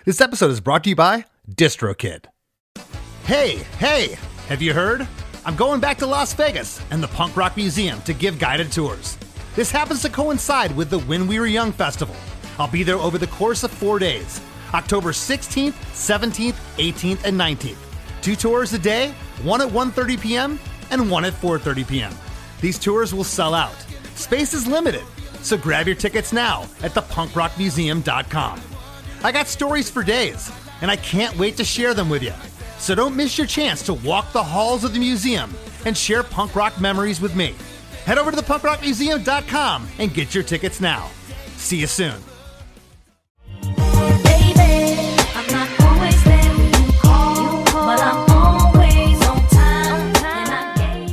This episode is brought to you by DistroKid. Hey, have you heard? I'm going back to Las Vegas and the Punk Rock Museum to give guided tours. This happens to coincide with the When We Were Young Festival. I'll be there over the course of 4 days, October 16th, 17th, 18th, and 19th. 2 tours a day, one at 1:30 p.m. and one at 4:30 p.m. These tours will sell out. Space is limited, so grab your tickets now at thepunkrockmuseum.com. I got stories for days, and I can't wait to share them with you. So don't miss your chance to walk the halls of the museum and share punk rock memories with me. Head over to thepunkrockmuseum.com and get your tickets now. See you soon.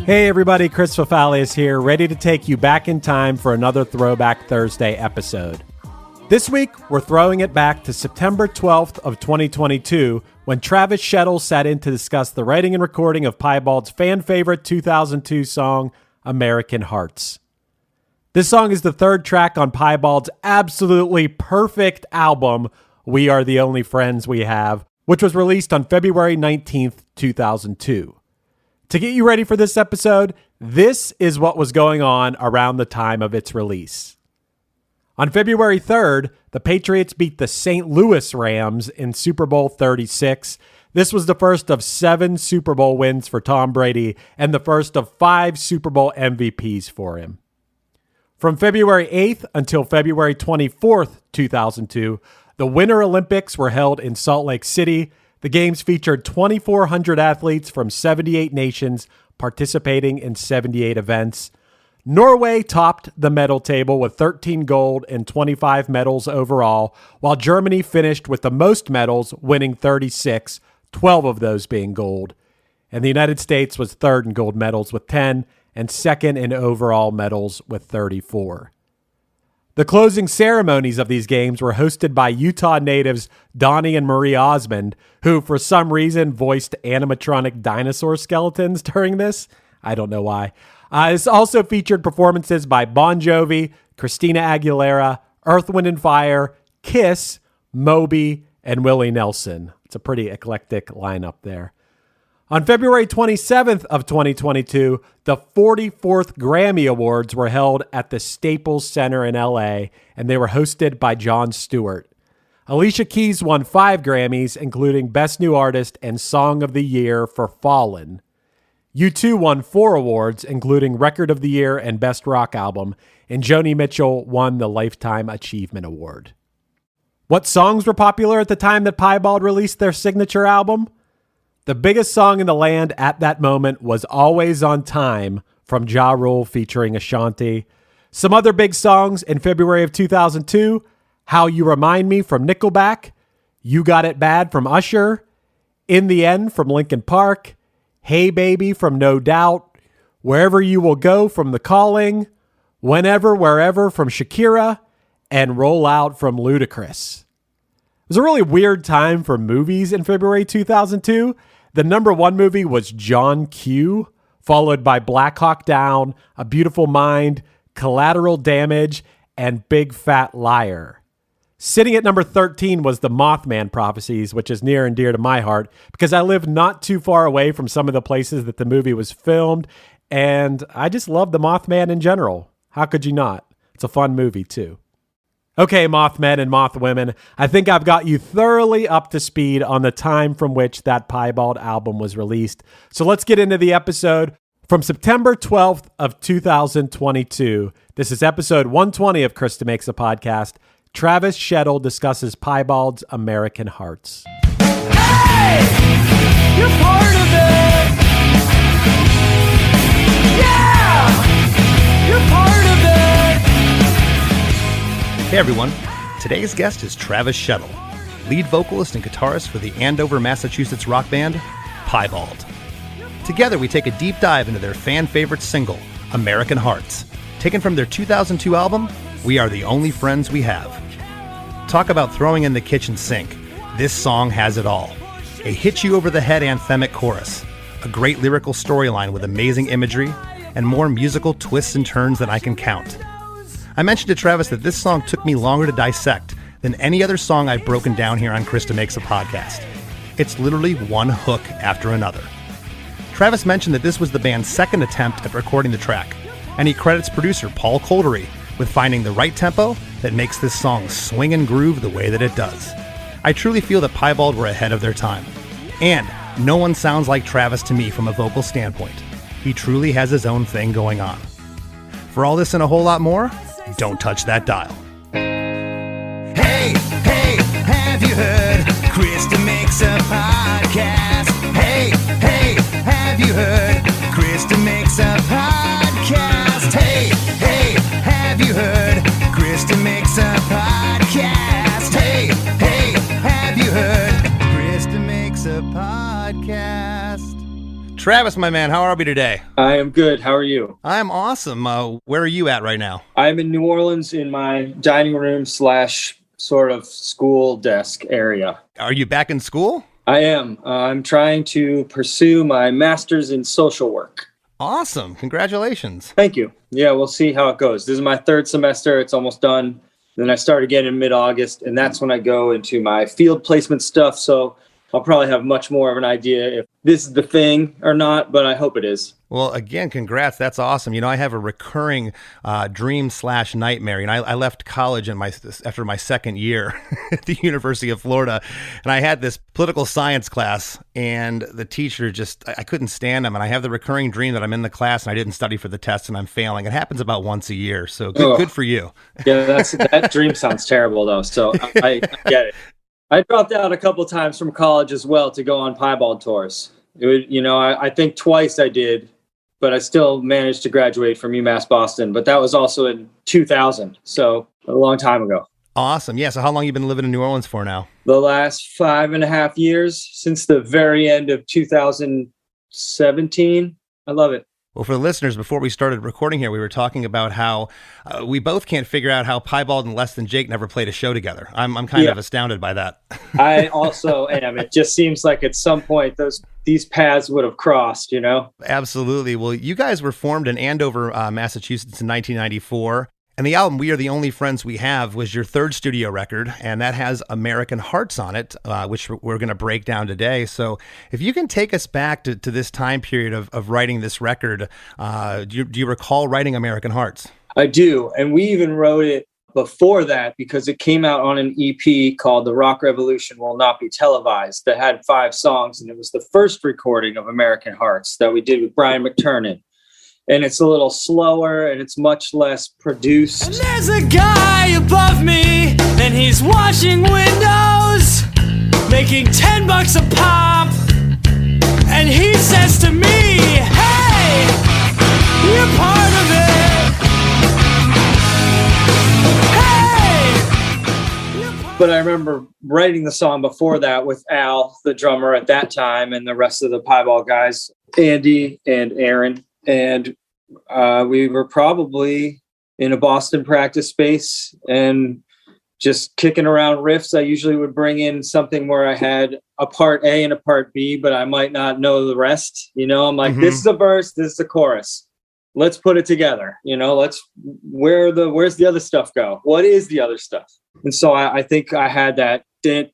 Hey everybody, Chris Fafalius here, ready to take you back in time for another Throwback Thursday episode. This week, we're throwing it back to September 12th of 2022, when Travis Shettel sat in to discuss the writing and recording of Piebald's fan-favorite 2002 song, American Hearts. This song is the third track on Piebald's absolutely perfect album, We Are the Only Friends We Have, which was released on February 19th, 2002. To get you ready for this episode, this is what was going on around the time of its release. On February 3rd, the Patriots beat the St. Louis Rams in Super Bowl 36. This was the first of 7 Super Bowl wins for Tom Brady and the first of 5 Super Bowl MVPs for him. From February 8th until February 24th, 2002, the Winter Olympics were held in Salt Lake City. The games featured 2,400 athletes from 78 nations participating in 78 events. Norway topped the medal table with 13 gold and 25 medals overall, while Germany finished with the most medals, winning 36, 12 of those being gold. And the United States was third in gold medals with 10 and second in overall medals with 34. The closing ceremonies of these games were hosted by Utah natives Donnie and Marie Osmond, who for some reason voiced animatronic dinosaur skeletons during this. I don't know why. This also featured performances by Bon Jovi, Christina Aguilera, Earth, Wind & Fire, Kiss, Moby, and Willie Nelson. It's a pretty eclectic lineup there. On February 27th of 2022, the 44th Grammy Awards were held at the Staples Center in LA, and they were hosted by Jon Stewart. Alicia Keys won 5 Grammys, including Best New Artist and Song of the Year for Fallen. U2 won 4 awards, including Record of the Year and Best Rock Album, and Joni Mitchell won the Lifetime Achievement Award. What songs were popular at the time that Piebald released their signature album? The biggest song in the land at that moment was Always on Time from Ja Rule featuring Ashanti. Some other big songs in February of 2002, How You Remind Me from Nickelback, You Got It Bad from Usher, In the End from Linkin Park, Hey Baby from No Doubt, Wherever You Will Go from The Calling, Whenever, Wherever from Shakira, and Roll Out from Ludacris. It was a really weird time for movies in February 2002. The number 1 movie was John Q, followed by Black Hawk Down, A Beautiful Mind, Collateral Damage, and Big Fat Liar. Sitting at number 13 was The Mothman Prophecies, which is near and dear to my heart because I live not too far away from some of the places that the movie was filmed, and I just love The Mothman in general. How could you not? It's a fun movie too. Okay, Mothmen and Mothwomen, I think I've got you thoroughly up to speed on the time from which that Piebald album was released. So let's get into the episode. From September 12th of 2022, this is episode 120 of Chris DeMakes a Podcast. Travis Shettel discusses Piebald's American Hearts. Hey! You're part of it! Yeah! You're part of it! Hey everyone, today's guest is Travis Shettel, lead vocalist and guitarist for the Andover, Massachusetts rock band, Piebald. Together we take a deep dive into their fan-favorite single, American Hearts, taken from their 2002 album, We Are the Only Friends We Have. Talk about throwing in the kitchen sink. This song has it all. A hit-you-over-the-head anthemic chorus, a great lyrical storyline with amazing imagery, and more musical twists and turns than I can count. I mentioned to Travis that this song took me longer to dissect than any other song I've broken down here on Chris DeMakes a Podcast. It's literally one hook after another. Travis mentioned that this was the band's second attempt at recording the track, and he credits producer Paul Coldery with finding the right tempo that makes this song swing and groove the way that it does. I truly feel that Piebald were ahead of their time. And no one sounds like Travis to me from a vocal standpoint. He truly has his own thing going on. For all this and a whole lot more, don't touch that dial. Hey, hey, have you heard? Chris DeMakes a Podcast. Hey, hey, have you heard? Chris DeMakes a Podcast. Hey, hey, have you heard? Chris DeMakes a Podcast. Hey, hey, have you heard? Chris DeMakes a Podcast. Travis, my man, how are we today? I am good. How are you? I'm awesome. Where are you at right now? I'm in New Orleans in my dining room / sort of school desk area. Are you back in school? I am. I'm trying to pursue my master's in social work. Awesome. Congratulations. Thank you. Yeah, we'll see how it goes. This is my third semester. It's almost done. Then I start again in mid-August, and that's when I go into my field placement stuff. So I'll probably have much more of an idea if this is the thing or not, but I hope it is. Well, again, congrats. That's awesome. You know, I have a recurring dream / nightmare. You know, I left college after my second year at the University of Florida, and I had this political science class, and the teacher I couldn't stand him. And I have the recurring dream that I'm in the class and I didn't study for the test and I'm failing. It happens about once a year. So good for you. Yeah, that dream sounds terrible, though. So I get it. I dropped out a couple of times from college as well to go on Piebald tours. It would, I think twice I did, but I still managed to graduate from UMass Boston. But that was also in 2000, so a long time ago. Awesome. Yeah. So how long you been living in New Orleans for now? The last 5.5 years, since the very end of 2017. I love it. Well, for the listeners, before we started recording here, we were talking about how we both can't figure out how Piebald and Less Than Jake never played a show together. I'm kind of astounded by that. I also am. It just seems like at some point these paths would have crossed, Absolutely. Well, you guys were formed in Andover, Massachusetts in 1994. And the album, We Are the Only Friends We Have, was your third studio record, and that has American Hearts on it, which we're going to break down today. So if you can take us back to this time period of writing this record, do you recall writing American Hearts? I do, and we even wrote it before that because it came out on an EP called The Rock Revolution Will Not Be Televised that had 5 songs, and it was the first recording of American Hearts that we did with Brian McTernan. And it's a little slower and it's much less produced. And there's a guy above me, and he's washing windows, making $10 a pop. And he says to me, hey, you're part of it. Hey! But I remember writing the song before that with Al, the drummer at that time, and the rest of the Piebald guys, Andy and Aaron. And we were probably in a Boston practice space and just kicking around riffs. I usually would bring in something where I had a part A and a part B, but I might not know the rest. I'm like, This is a verse, this is a chorus. Let's put it together. Where's the other stuff go? What is the other stuff? And so I think I had that. Yeah.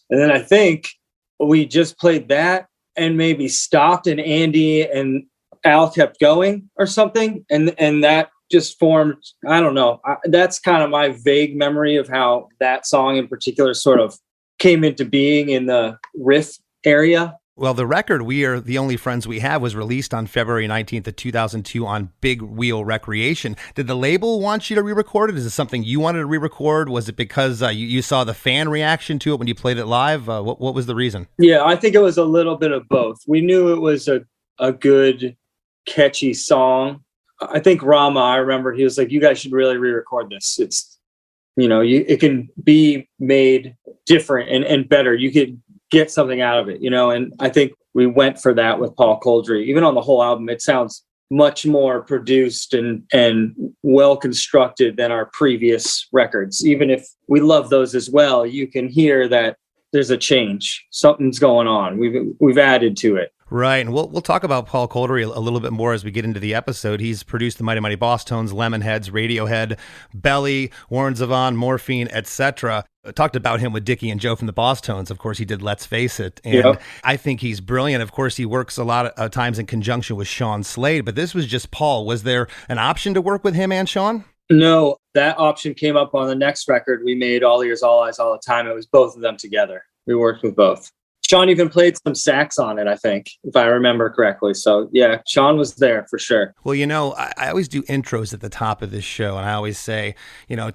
And then I think we just played that and maybe stopped, and Andy and Al kept going or something. And that just formed, I don't know. That's kind of my vague memory of how that song in particular sort of came into being in the riff area. Well, the record, We Are the Only Friends We Have, was released on February 19th of 2002 on Big Wheel Recreation. Did the label want you to re-record it? Is it something you wanted to re-record? Was it because you saw the fan reaction to it when you played it live? What was the reason? Yeah, I think it was a little bit of both. We knew it was a good, catchy song. I think Rama, I remember, he was like, you guys should really re-record this. It's, it can be made different and better. You could get something out of it, and I think we went for that with Paul Coldery. Even on the whole album, it sounds much more produced and well constructed than our previous records. Even if we love those as well, you can hear that there's a change. Something's going on. We've added to it. Right, and we'll talk about Paul Coldery a little bit more as we get into the episode. He's produced the Mighty Mighty Boss Tones, Lemonheads, Radiohead, Belly, Warren Zevon, Morphine, etc. Talked about him with Dickie and Joe from the Boss Tones. Of course, he did Let's Face It, and Yep. I think he's brilliant. Of course, he works a lot of times in conjunction with Sean Slade, but this was just Paul. Was there an option to work with him and Sean? No, that option came up on the next record we made, All Ears, All Eyes, All the Time. It was both of them together. We worked with both. Sean even played some sax on it, I think, if I remember correctly. So, yeah, Sean was there for sure. Well, I always do intros at the top of this show, and I always say,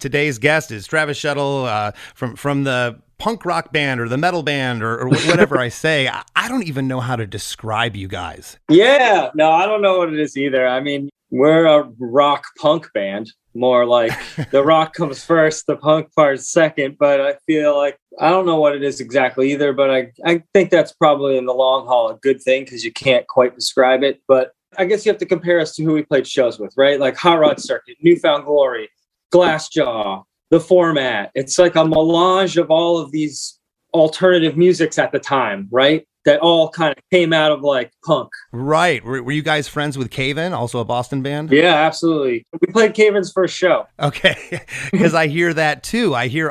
today's guest is Travis Shettel from the punk rock band or the metal band or whatever I say. I don't even know how to describe you guys. Yeah, no, I don't know what it is either. I mean, we're a rock punk band, more like the rock comes first, the punk part's second. But I feel like I don't know what it is exactly either. But I think that's probably in the long haul a good thing because you can't quite describe it. But I guess you have to compare us to who we played shows with, right? Like Hot Rod Circuit, Newfound Glory, Glassjaw, The Format. It's like a melange of all of these alternative musics at the time, right? That all kind of came out of like punk. Right. Were you guys friends with Cave-In, also a Boston band? Yeah, absolutely. We played Cave-In's first show. Okay. Because I hear that too. I hear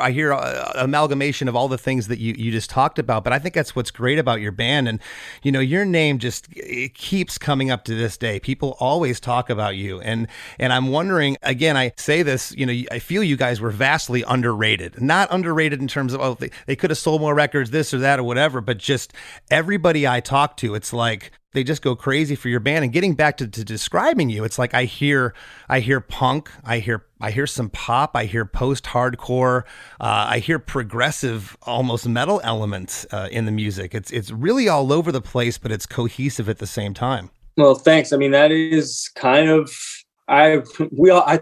amalgamation of all the things that you just talked about, but I think that's what's great about your band. And, your name it keeps coming up to this day. People always talk about you. And I'm wondering, again, I say this, I feel you guys were vastly underrated. Not underrated in terms of, they could have sold more records, this or that or whatever, but just everybody I talk to, it's like they just go crazy for your band. And getting back to describing you, it's like I hear punk, I hear some pop, I hear post-hardcore, I hear progressive, almost metal elements in the music. It's really all over the place, but it's cohesive at the same time. Well, thanks. I mean, that is kind of I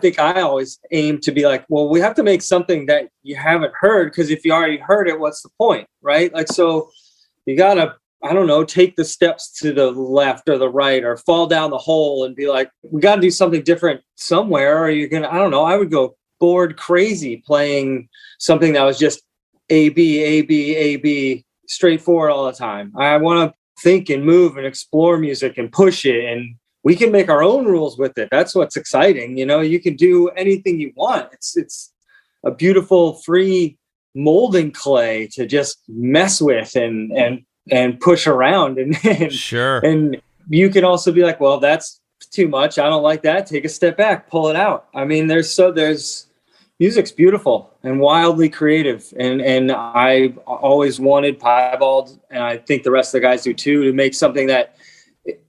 think I always aim to be like, well, we have to make something that you haven't heard, because if you already heard it, what's the point, right? Like, so you gotta, I don't know, take the steps to the left or the right or fall down the hole and be like, we got to do something different somewhere, or you're going to, I don't know, I would go bored crazy playing something that was just A, B, A, B, A, B, straightforward all the time. I want to think and move and explore music and push it. And we can make our own rules with it. That's what's exciting. You can do anything you want. It's a beautiful, free molding clay to just mess with and push around and sure. And you can also be like, well, that's too much. I don't like that. Take a step back, pull it out. I mean, there's music's beautiful and wildly creative. And I always wanted Piebald, and I think the rest of the guys do too, to make something that,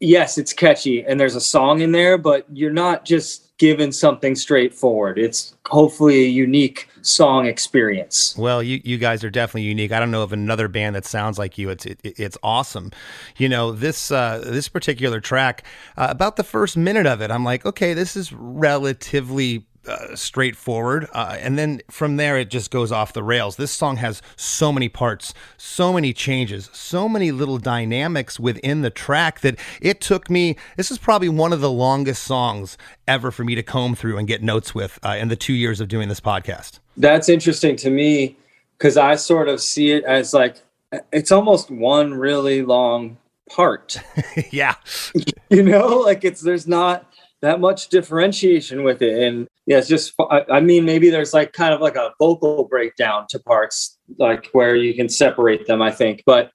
yes, it's catchy and there's a song in there, but you're not just given something straightforward. It's hopefully a unique song experience. Well, you guys are definitely unique. I don't know of another band that sounds like you. It's awesome. This particular track, about the first minute of it, I'm like, okay, this is relatively straightforward. And then from there, it just goes off the rails. This song has so many parts, so many changes, so many little dynamics within the track that it took me, this is probably one of the longest songs ever for me to comb through and get notes with in the 2 years of doing this podcast. That's interesting to me, because I sort of see it as like, it's almost one really long part. Yeah. Like there's not that much differentiation with it. And yeah, it's just, I mean, maybe there's like kind of like a vocal breakdown to parts, like where you can separate them, I think. But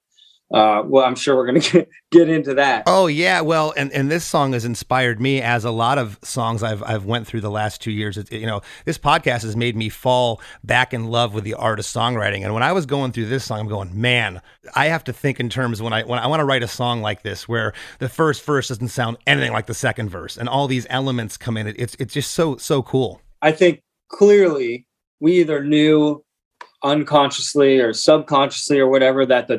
well, I'm sure we're going to get into that. Oh yeah. Well, and this song has inspired me, as a lot of songs I've went through the last 2 years. This podcast has made me fall back in love with the art of songwriting. And when I was going through this song, I'm going, man, I have to think in terms when I want to write a song like this, where the first verse doesn't sound anything like the second verse and all these elements come in. It's just so cool. I think clearly we either knew unconsciously or subconsciously or whatever that the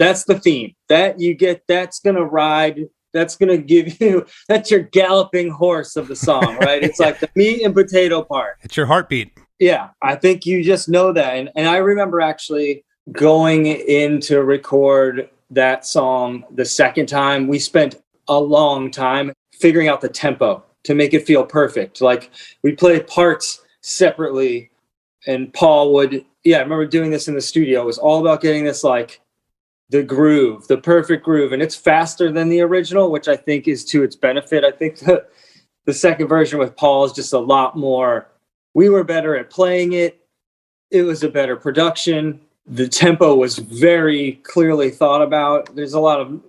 that's the theme that you get, that's gonna ride, that's gonna give you, that's your galloping horse of the song, right? It's like the meat and potato part. It's your heartbeat. Yeah, I think you just know that. And I remember actually going in to record that song the second time. We spent a long time figuring out the tempo to make it feel perfect. Like we play parts separately, and Paul would I remember doing this in the studio. It was all about getting this like the groove, the perfect groove. And it's faster than the original, which I think is to its benefit. I think the second version with Paul is just a lot more, we were better at playing it. It was a better production. The tempo was very clearly thought about. There's a lot of,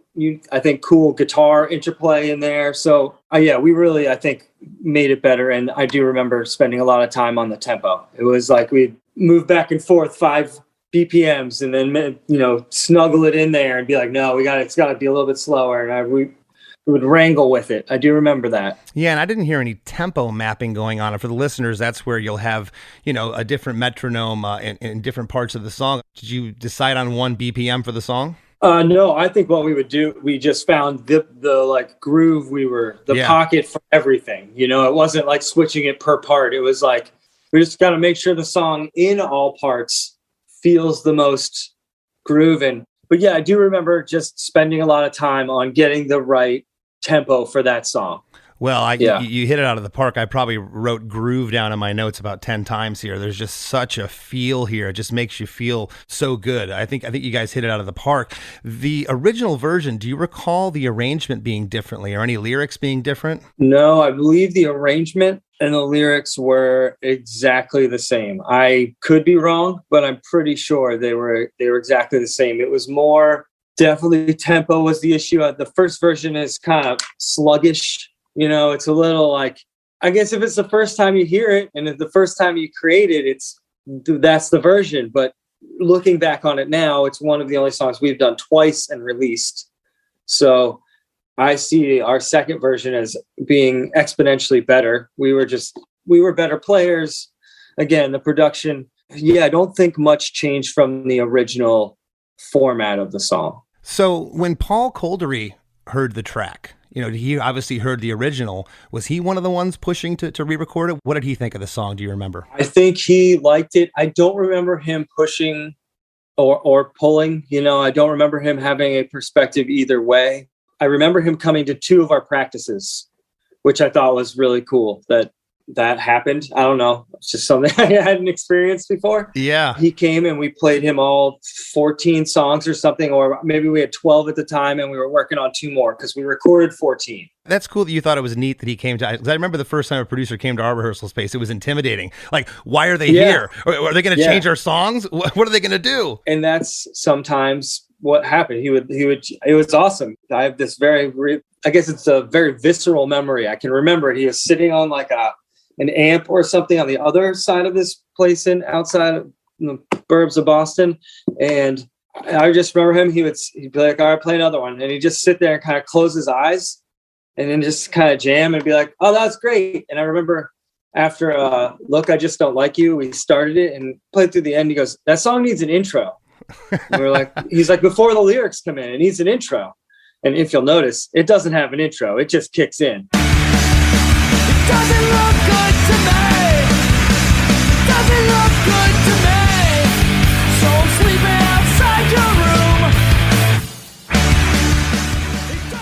I think, cool guitar interplay in there. So we really, I think, made it better. And I do remember spending a lot of time on the tempo. It was like we'd move back and forth 5 BPMs and then, snuggle it in there and be like, no, it's got to be a little bit slower. And we would wrangle with it. I do remember that. Yeah, and I didn't hear any tempo mapping going on. And for the listeners, that's where you'll have, a different metronome in different parts of the song. Did you decide on 1 BPM for the song? No, I think what we would do, we just found the like groove, pocket for everything. It wasn't like switching it per part. It was like, we just got to make sure the song in all parts feels the most grooving. But yeah, I do remember just spending a lot of time on getting the right tempo for that song. Well, you hit it out of the park. I probably wrote groove down in my notes about 10 times here. There's just such a feel here. It just makes you feel so good. I think you guys hit it out of the park. The original version, do you recall the arrangement being differently or any lyrics being different? No, I believe the arrangement and the lyrics were exactly the same. I could be wrong, but I'm pretty sure they were exactly the same. It was more, definitely tempo was the issue. The first version is kind of sluggish. It's a little like, I guess if it's the first time you hear it and if the first time you create it, that's the version. But looking back on it now, it's one of the only songs we've done twice and released. So I see our second version as being exponentially better. We were better players. Again, the production, I don't think much changed from the original format of the song. So when Paul Kolderie heard the track, he obviously heard the original. Was he one of the ones pushing to re-record it? What did he think of the song? Do you remember? I think he liked it. I don't remember him pushing or pulling. I don't remember him having a perspective either way. I remember him coming to 2 of our practices, which I thought was really cool that happened. I don't know. It's just something I hadn't experienced before. Yeah. He came and we played him all 14 songs or something, or maybe we had 12 at the time and we were working on 2 more because we recorded 14. That's cool that you thought it was neat that he came to, because I remember the first time a producer came to our rehearsal space, it was intimidating. Like, why are they here? Are they going to change our songs? What are they going to do? And that's sometimes what happened. He would, it was awesome. I have this I guess it's a very visceral memory. I can remember it. He was sitting on like an amp or something on the other side of this place outside of the burbs of Boston. And I just remember him, he'd be like, all right, play another one. And he'd just sit there and kind of close his eyes and then just kind of jam and be like, oh, that's great. And I remember after Look, I Just Don't Like You, we started it and played through the end. He goes, that song needs an intro. And we're like, he's like, before the lyrics come in, it needs an intro. And if you'll notice, it doesn't have an intro. It just kicks in. It doesn't look good to me. It doesn't look good to me. So I'm sleeping outside your room.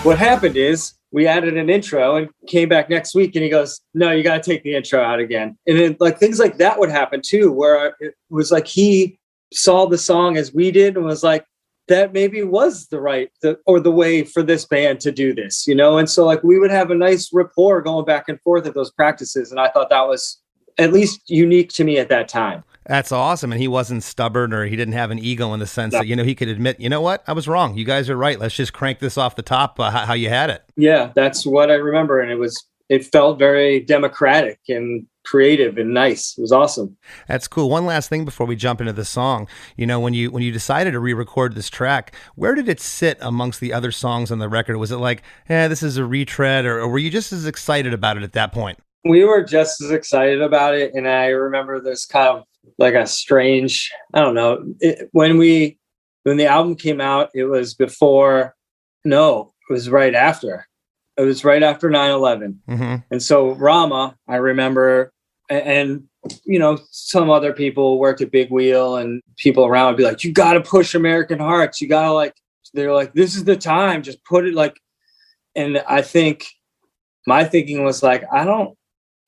What happened is we added an intro and came back next week and he goes, no, you got to take the intro out again. And then like things like that would happen too, where it was like he saw the song as we did and was like, that maybe was the way for this band to do this, And so like we would have a nice rapport going back and forth at those practices. And I thought that was at least unique to me at that time. That's awesome. And he wasn't stubborn or he didn't have an ego in the sense that, he could admit, you know what, I was wrong. You guys are right. Let's just crank this off the top how you had it. Yeah, that's what I remember. And it felt very democratic and creative and nice. It was awesome. That's cool. One last thing before we jump into the song, when you decided to re-record this track, where did it sit amongst the other songs on the record? Was it like, this is a retread, or were you just as excited about it at that point? We were just as excited about it. And I remember there's kind of like a strange, I don't know, when the album came out, it was right after. It was right after 9/11. Mm-hmm. And so Rama, I remember, and, some other people worked at Big Wheel and people around would be like, you got to push American Hearts. You got to they're like, this is the time, just put it and I think my thinking was like, I don't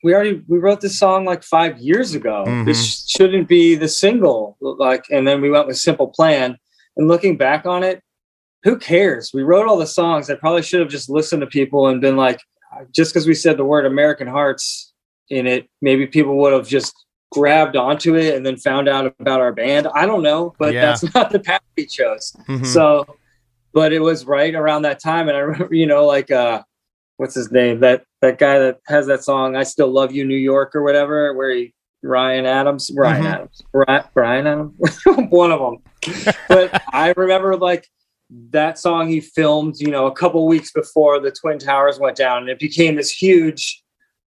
we wrote this song like 5 years ago. This shouldn't be the single. Like, and then we went with Simple Plan. And looking back on it, who cares? We wrote all the songs. I probably should have just listened to people and been like, just because we said the word American Hearts in it, maybe people would have just grabbed onto it and then found out about our band. I don't know, but that's not the path we chose. So, but it was right around that time. And I remember, you know, like, what's his name? That guy that has that song, I Still Love You, New York, or whatever, where Brian Adams, one of them. But I remember like that song he filmed, you know, a couple weeks before the Twin Towers went down, and it became this huge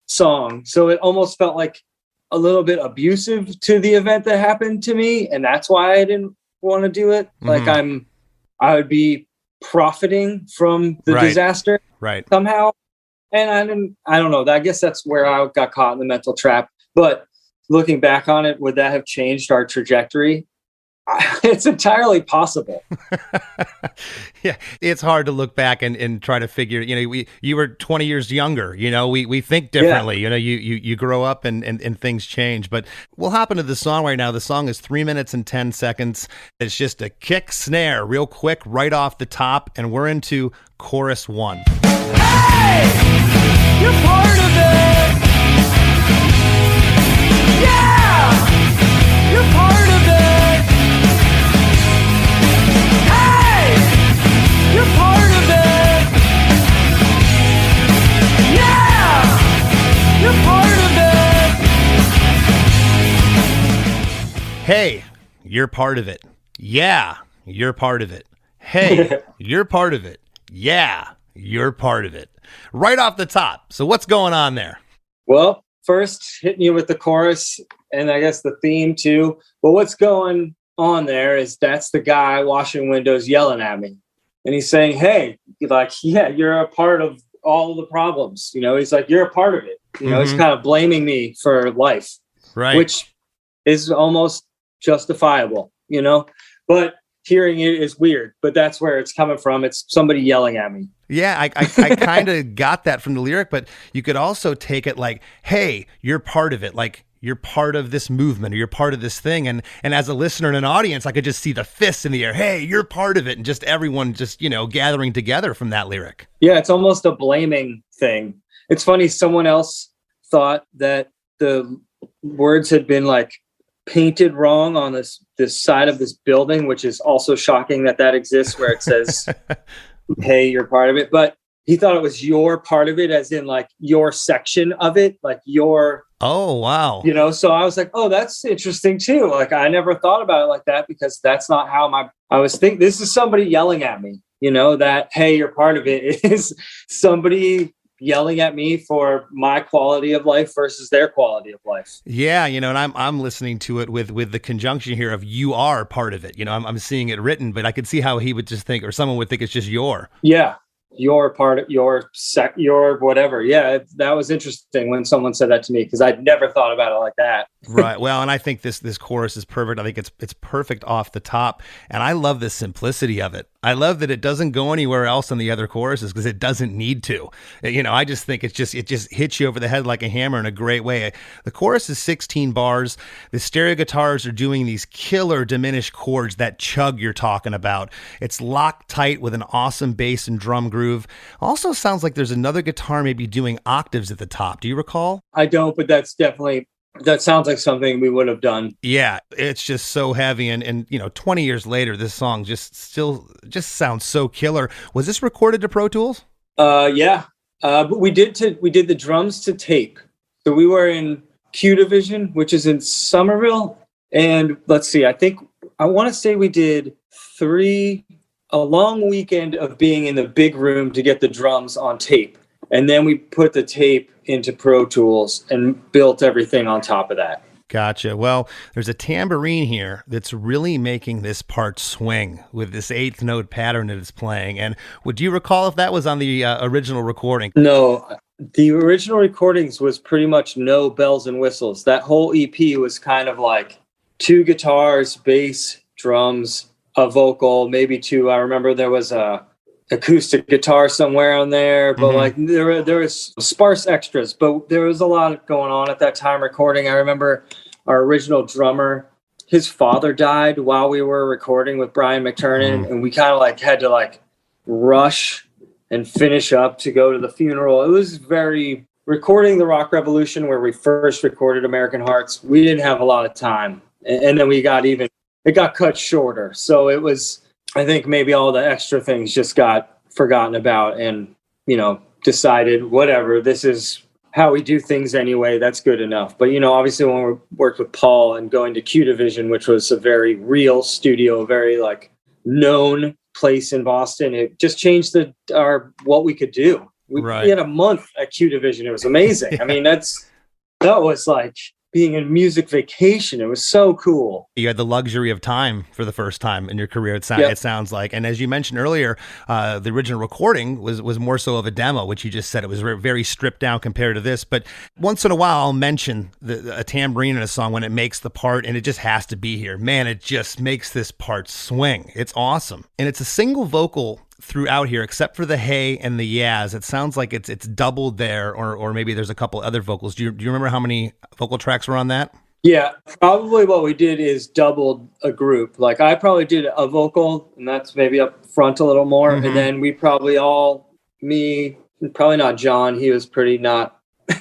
song. So it almost felt like a little bit abusive to the event that happened to me. And that's why I didn't want to do it. Like I would be profiting from the disaster somehow. And I don't know. I guess that's where I got caught in the mental trap. But looking back on it, would that have changed our trajectory? It's entirely possible. Yeah, it's hard to look back and try to figure, you know, you were 20 years younger, you know, we think differently, you know, you grow up and things change. But we'll hop into the song right now. The song is 3 minutes and 10 seconds. It's just a kick snare real quick right off the top, and we're into chorus 1. Hey, you're part of it. Yeah, you're part of it. You're part of it. Yeah, you're part of it. Hey, you're part of it. Yeah, you're part of it. Hey, you're part of it. Yeah, you're part of it. Right off the top. So what's going on there? Well, first hitting you with the chorus and I guess the theme too. But what's going on there is that's the guy washing windows yelling at me. And he's saying, hey, like, yeah, you're a part of all of the problems. You know, he's like, you're a part of it. You know, he's kind of blaming me for life, right? Which is almost justifiable, you know, but hearing it is weird, but that's where it's coming from. It's somebody yelling at me. Yeah, I kind of got that from the lyric, but you could also take it like, hey, you're part of it. Like, you're part of this movement, or you're part of this thing. And as a listener and an audience, I could just see the fists in the air. Hey, you're part of it. And just everyone just, you know, gathering together from that lyric. Yeah, it's almost a blaming thing. It's funny. Someone else thought that the words had been like painted wrong on this side of this building, which is also shocking that exists, where it says, hey, you're part of it. But he thought it was your part of it, as in like your section of it, like your. Oh, wow. You know, so I was like, oh, that's interesting too. Like, I never thought about it like that, because that's not how I was thinking. This is somebody yelling at me, you know, that, hey, you're part of it is somebody yelling at me for my quality of life versus their quality of life. Yeah. You know, and I'm listening to it with the conjunction here of you are part of it. You know, I'm seeing it written, but I could see how he would just think, or someone would think it's just your. Yeah. Your part of your whatever. Yeah, that was interesting when someone said that to me, because I'd never thought about it like that. Right. Well, and I think this chorus is perfect. I think it's perfect off the top, and I love the simplicity of it. I love that it doesn't go anywhere else in the other choruses, because it doesn't need to. You know, I just think it just hits you over the head like a hammer in a great way. The chorus is 16 bars. The stereo guitars are doing these killer diminished chords, that chug you're talking about. It's locked tight with an awesome bass and drum groove. Also sounds like there's another guitar maybe doing octaves at the top. Do you recall? I don't, but that sounds like something we would have done. Yeah, it's just so heavy. And you know, 20 years later, this song just sounds so killer. Was this recorded to Pro Tools? Yeah. But we did the drums to tape. So we were in Q Division, which is in Somerville. And let's see, I want to say we did a long weekend of being in the big room to get the drums on tape. And then we put the tape into Pro Tools and built everything on top of that. Gotcha. Well, there's a tambourine here that's really making this part swing with this eighth note pattern that it's playing. And would you recall if that was on the original recording? No, the original recordings was pretty much no bells and whistles. That whole EP was kind of like 2 guitars, bass, drums, a vocal, maybe 2. I remember there was a acoustic guitar somewhere on there, but like there was sparse extras, but there was a lot going on at that time recording. I remember our original drummer, his father died while we were recording with Brian McTurnan, and we kind of like had to like rush and finish up to go to the funeral. It was very recording the Rock Revolution, where we first recorded American Hearts. We didn't have a lot of time, and then it got cut shorter. So it was, I think maybe all the extra things just got forgotten about, and, you know, decided, whatever, this is how we do things anyway. That's good enough. But, you know, obviously when we worked with Paul and going to Q Division, which was a very real studio, very like known place in Boston, it just changed what we could do. We had a month at Q Division. It was amazing. I mean, that was like being in music vacation. It was so cool. You had the luxury of time for the first time in your career, it sounds like. And as you mentioned earlier, the original recording was more so of a demo, which you just said it was very stripped down compared to this. But once in a while, I'll mention a tambourine in a song when it makes the part, and it just has to be here. Man, it just makes this part swing. It's awesome. And it's a single vocal throughout here, except for the hey and the yeahs. It sounds like it's doubled there, or maybe there's a couple other vocals. Do you remember how many vocal tracks were on that? Yeah, probably what we did is doubled a group. Like I probably did a vocal, and that's maybe up front a little more. And then we probably probably not John. He was pretty not,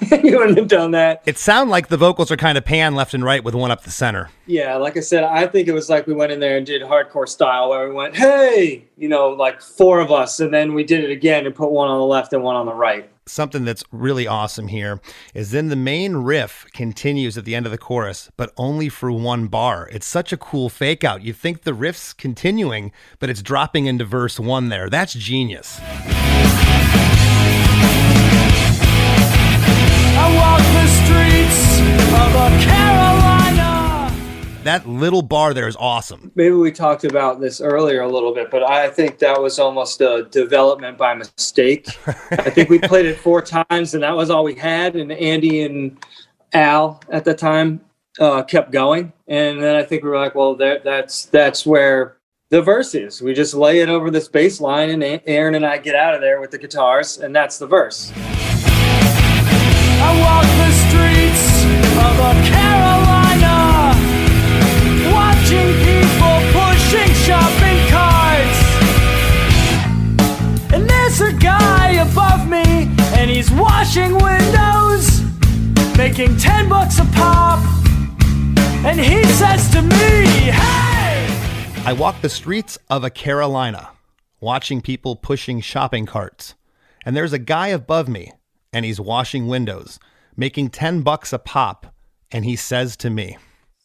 he wouldn't have done that. It sounded like the vocals are kind of pan left and right with one up the center. Yeah, like I said, I think it was like we went in there and did hardcore style, where we went, hey, you know, like four of us, and then we did it again and put one on the left and one on the right. Something that's really awesome here is then the main riff continues at the end of the chorus, but only for one bar. It's such a cool fake out. You think the riff's continuing, but it's dropping into verse 1 there. That's genius. I walk the streets of a Carolina. That little bar there is awesome. Maybe we talked about this earlier a little bit, but I think that was almost a development by mistake. I think we played it 4 times, and that was all we had. And Andy and Al at the time kept going. And then I think we were like, well, that's where the verse is. We just lay it over this bass line, and Aaron and I get out of there with the guitars, and that's the verse. I walk the streets of a Carolina, watching people pushing shopping carts. And there's a guy above me, and he's washing windows, making $10 a pop. And he says to me, hey! I walk the streets of a Carolina, watching people pushing shopping carts. And there's a guy above me, and he's washing windows, making $10 a pop, and he says to me.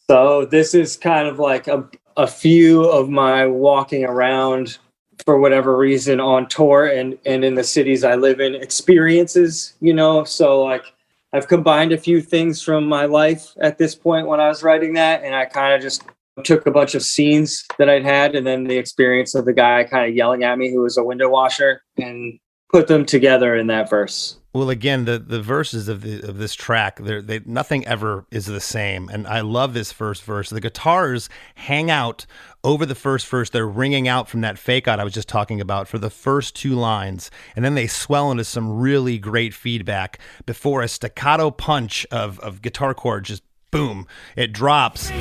So this is kind of like a few of my walking around for whatever reason on tour and in the cities I live in experiences, you know? So like I've combined a few things from my life at this point when I was writing that, and I kind of just took a bunch of scenes that I'd had and then the experience of the guy kind of yelling at me who was a window washer, and put them together in that verse. Well, again, the verses of this track, nothing ever is the same. And I love this first verse. The guitars hang out over the first verse. They're ringing out from that fake out I was just talking about for the first 2 lines. And then they swell into some really great feedback before a staccato punch of guitar chord, just boom, it drops.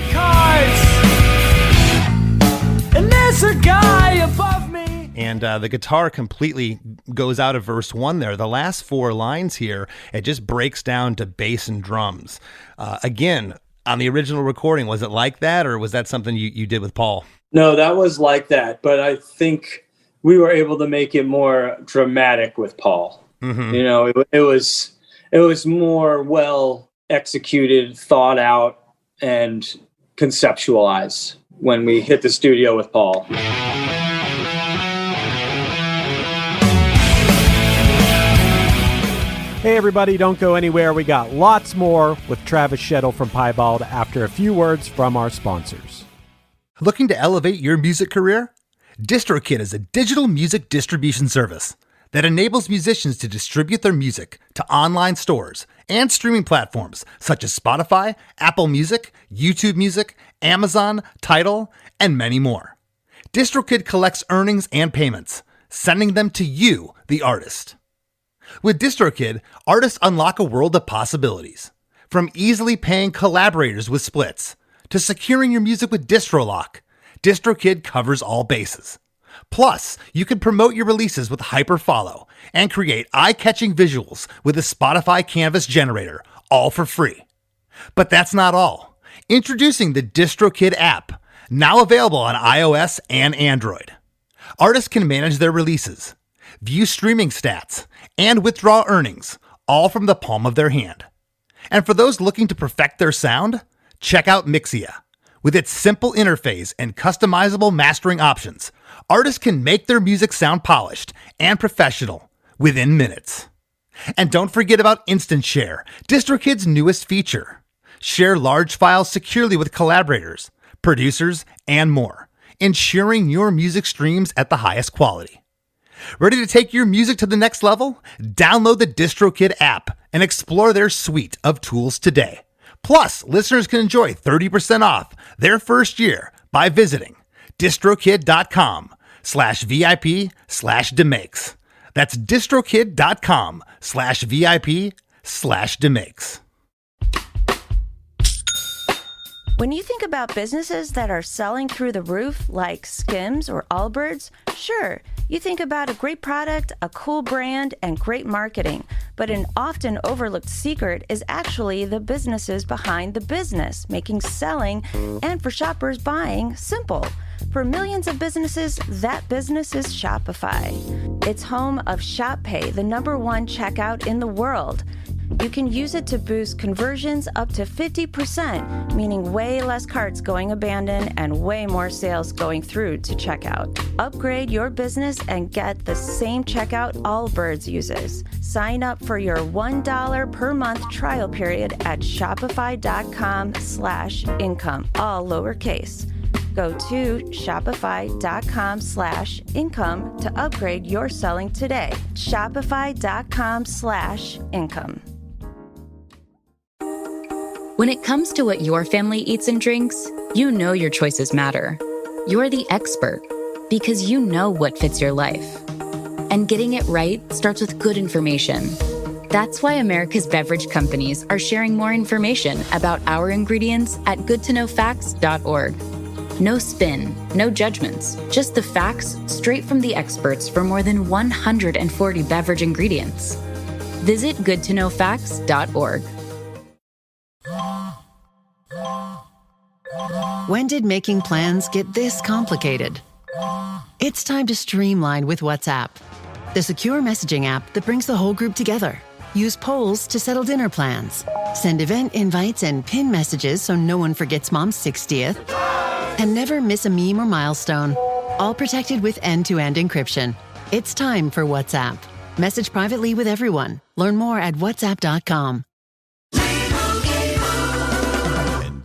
And there's a guy above me. And the guitar completely goes out of verse 1 there. The last 4 lines here, it just breaks down to bass and drums. Again, on the original recording, was it like that, or was that something you did with Paul? No, that was like that. But I think we were able to make it more dramatic with Paul. Mm-hmm. You know, it was more well executed, thought out, and conceptualized when we hit the studio with Paul. Hey everybody, don't go anywhere. We got lots more with Travis Shettel from Piebald after a few words from our sponsors. Looking to elevate your music career? DistroKid is a digital music distribution service that enables musicians to distribute their music to online stores and streaming platforms such as Spotify, Apple Music, YouTube Music, Amazon, Tidal, and many more. DistroKid collects earnings and payments, sending them to you, the artist. With DistroKid, artists unlock a world of possibilities. From easily paying collaborators with splits, to securing your music with DistroLock, DistroKid covers all bases. Plus, you can promote your releases with Hyperfollow and create eye-catching visuals with a Spotify Canvas generator, all for free. But that's not all. Introducing the DistroKid app, now available on iOS and Android. Artists can manage their releases, view streaming stats, and withdraw earnings, all from the palm of their hand. And for those looking to perfect their sound, check out Mixia. With its simple interface and customizable mastering options, artists can make their music sound polished and professional within minutes. And don't forget about Instant Share, DistroKid's newest feature. Share large files securely with collaborators, producers, and more, ensuring your music streams at the highest quality. Ready to take your music to the next level? Download the DistroKid app and explore their suite of tools today. Plus, listeners can enjoy 30% off their first year by visiting distrokid.com/VIP/DeMakes. That's distrokid.com/VIP/DeMakes. When you think about businesses that are selling through the roof, like Skims or Allbirds, sure, you think about a great product, a cool brand, and great marketing. But an often overlooked secret is actually the businesses behind the business, making selling and for shoppers buying simple. For millions of businesses, that business is Shopify. It's home of ShopPay, the #1 checkout in the world. You can use it to boost conversions up to 50%, meaning way less carts going abandoned and way more sales going through to checkout. Upgrade your business and get the same checkout Allbirds uses. Sign up for your $1 per month trial period at shopify.com/income, all lowercase. Go to shopify.com/income to upgrade your selling today. Shopify.com/income. When it comes to what your family eats and drinks, you know your choices matter. You're the expert because you know what fits your life. And getting it right starts with good information. That's why America's beverage companies are sharing more information about our ingredients at goodtoknowfacts.org. No spin, no judgments, just the facts straight from the experts for more than 140 beverage ingredients. Visit goodtoknowfacts.org. When did making plans get this complicated? It's time to streamline with WhatsApp, the secure messaging app that brings the whole group together. Use polls to settle dinner plans. Send event invites and pin messages so no one forgets Mom's 60th. And never miss a meme or milestone. All protected with end-to-end encryption. It's time for WhatsApp. Message privately with everyone. Learn more at whatsapp.com.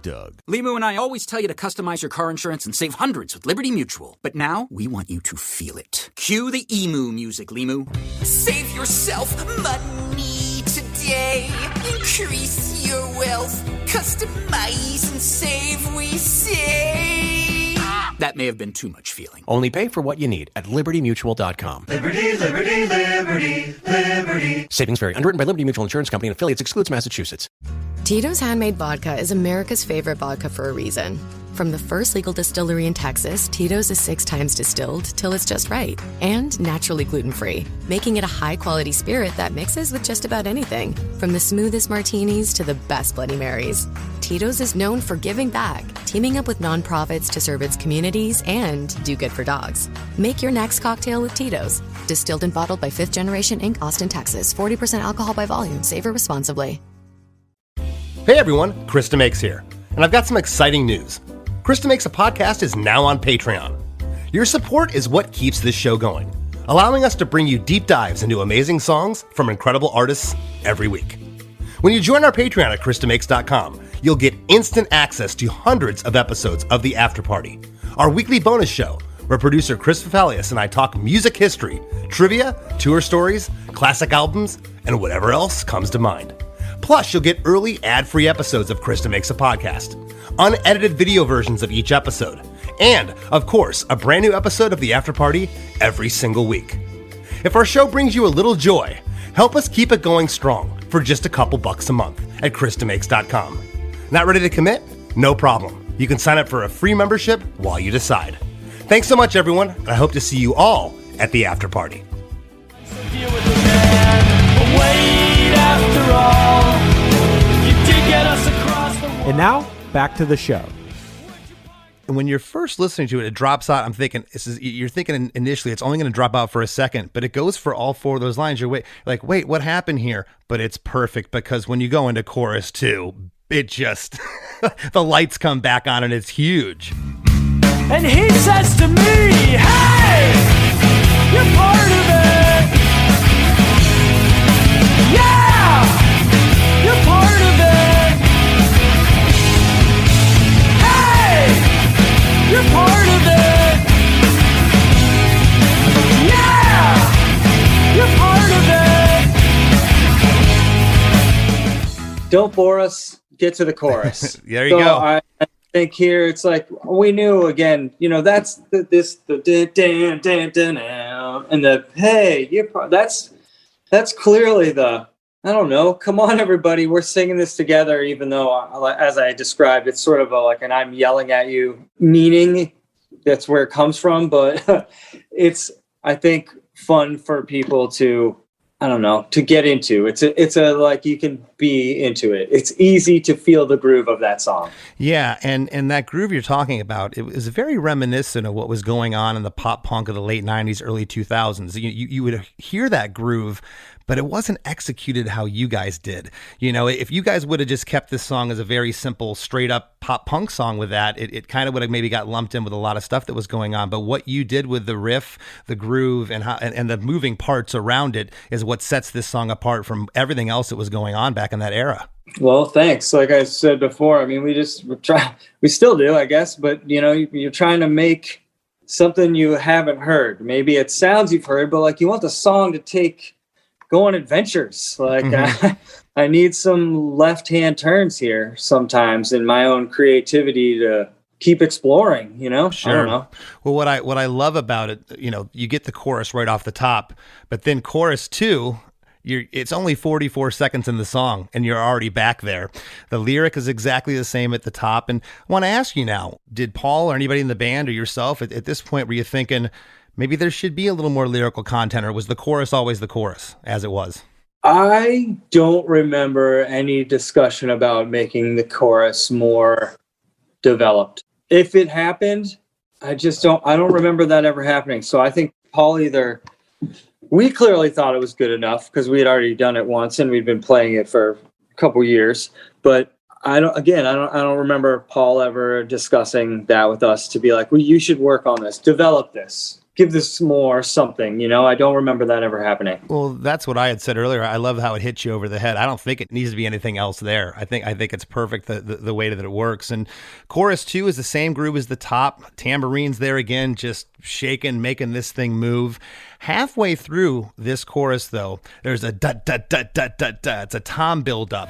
Doug. Limu and I always tell you to customize your car insurance and save hundreds with Liberty Mutual. But now, we want you to feel it. Cue the emu music, Limu. Save yourself money today. Increase your wealth. Customize and save, we say. That may have been too much feeling. Only pay for what you need at libertymutual.com. Liberty, liberty, liberty, liberty. Savings vary. Underwritten by Liberty Mutual Insurance Company and affiliates. Excludes Massachusetts. Tito's Handmade Vodka is America's favorite vodka for a reason. From the first legal distillery in Texas, Tito's is 6 times distilled till it's just right. And naturally gluten-free, making it a high-quality spirit that mixes with just about anything. From the smoothest martinis to the best Bloody Marys. Tito's is known for giving back, teaming up with nonprofits to serve its communities and do good for dogs. Make your next cocktail with Tito's. Distilled and bottled by 5th Generation Inc., Austin, Texas. 40% alcohol by volume. Savor responsibly. Hey everyone, Chris DeMakes here, and I've got some exciting news. Chris DeMakes a Podcast is now on Patreon. Your support is what keeps this show going, allowing us to bring you deep dives into amazing songs from incredible artists every week. When you join our Patreon at chrisdemakes.com, you'll get instant access to hundreds of episodes of The After Party, our weekly bonus show where producer Chris Fafalius and I talk music history, trivia, tour stories, classic albums, and whatever else comes to mind. Plus, you'll get early ad-free episodes of Chris DeMakes a Podcast, unedited video versions of each episode, And, of course, a brand new episode of The After Party every single week. If our show brings you a little joy, help us keep it going strong for just a couple bucks a month at ChrisDeMakes.com. Not ready to commit? No problem. You can sign up for a free membership while you decide. Thanks so much, everyone, and I hope to see you all at the after party. And now, back to the show. And when you're first listening to it, it drops out. I'm thinking, you're thinking initially it's only going to drop out for a second, but it goes for all four of those lines. You're wait, what happened here? But it's perfect because when you go into chorus 2, it just, the lights come back on and it's huge. And he says to me, hey, you're part of it. Yeah, you're part of it. Hey, you're part of it. Yeah, you're part of it. Don't bore us. Get to the chorus. There you go. I think here it's like we knew again. That's the dan dan dan and the hey. That's clearly the. I don't know. Come on, everybody. We're singing this together, even though, as I described, it's sort of like an I'm yelling at you meaning. That's where it comes from. But it's, I think, fun for people to, I don't know, to get into. It's a like you can be into it. It's easy to feel the groove of that song. Yeah, and that groove you're talking about, it was very reminiscent of what was going on in the pop punk of the late 90s, early 2000s. You would hear that groove, but it wasn't executed how you guys did. If you guys would have just kept this song as a very simple, straight up pop punk song with that, it kind of would have maybe got lumped in with a lot of stuff that was going on. But what you did with the riff, the groove, and the moving parts around it is what sets this song apart from everything else that was going on back in that era. Well, thanks. Like I said before, I mean, we still do, I guess, but you're trying to make something you haven't heard. Maybe it sounds you've heard, but like you want the song to go on adventures. Like I need some left-hand turns here sometimes in my own creativity to keep exploring, Sure. I don't know. Well, what I love about it, you get the chorus right off the top, but then chorus 2, it's only 44 seconds in the song and you're already back there. The lyric is exactly the same at the top. And I want to ask you now, did Paul or anybody in the band or yourself at this point, were you thinking maybe there should be a little more lyrical content, or was the chorus always the chorus as it was? I don't remember any discussion about making the chorus more developed. If it happened, I don't remember that ever happening. So I think Paul we clearly thought it was good enough because we had already done it once and we'd been playing it for a couple years. But I don't remember Paul ever discussing that with us to be like, well, you should work on this, develop this, give this more something. I don't remember that ever happening. Well, that's what I had said earlier. I love how it hits you over the head. I don't think it needs to be anything else there. I think it's perfect the way that it works. And chorus 2 is the same groove as the top. Tambourines there again, just shaking, making this thing move. Halfway through this chorus, though, there's a da da da da da da. It's a tom build-up.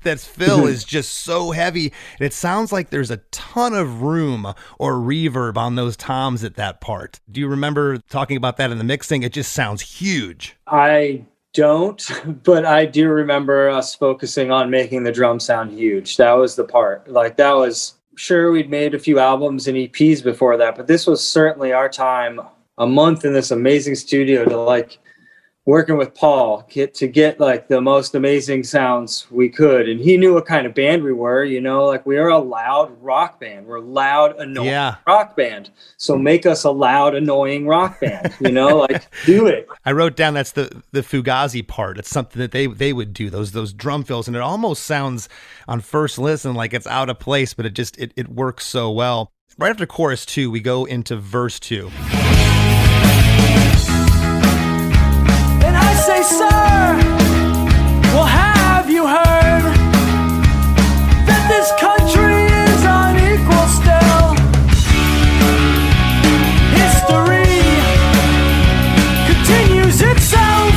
That fill is just so heavy. It sounds like there's a ton of room or reverb on those toms at that part. Do you remember talking about that in the mixing? It just sounds huge. I don't, but I do remember us focusing on making the drum sound huge. That was the part. Like that was, sure, we'd made a few albums and EPs before that, but this was certainly our time, a month in this amazing studio to like working with Paul to get like the most amazing sounds we could. And he knew what kind of band we were, like we are a loud rock band. We're a loud, annoying rock band. So make us a loud, annoying rock band, like do it. I wrote down that's the Fugazi part. It's something that they would do, those drum fills. And it almost sounds on first listen like it's out of place, but it works so well. Right after chorus 2, we go into verse 2. Say, sir, well, have you heard that this country is unequal still? History continues itself.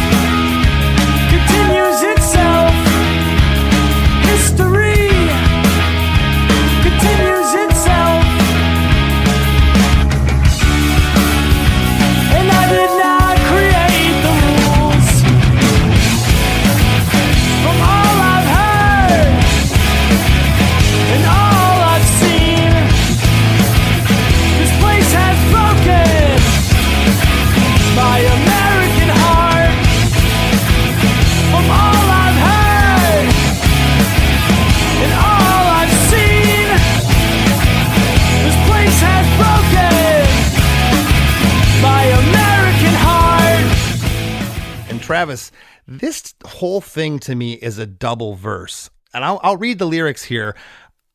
Travis, this whole thing to me is a double verse. And I'll read the lyrics here.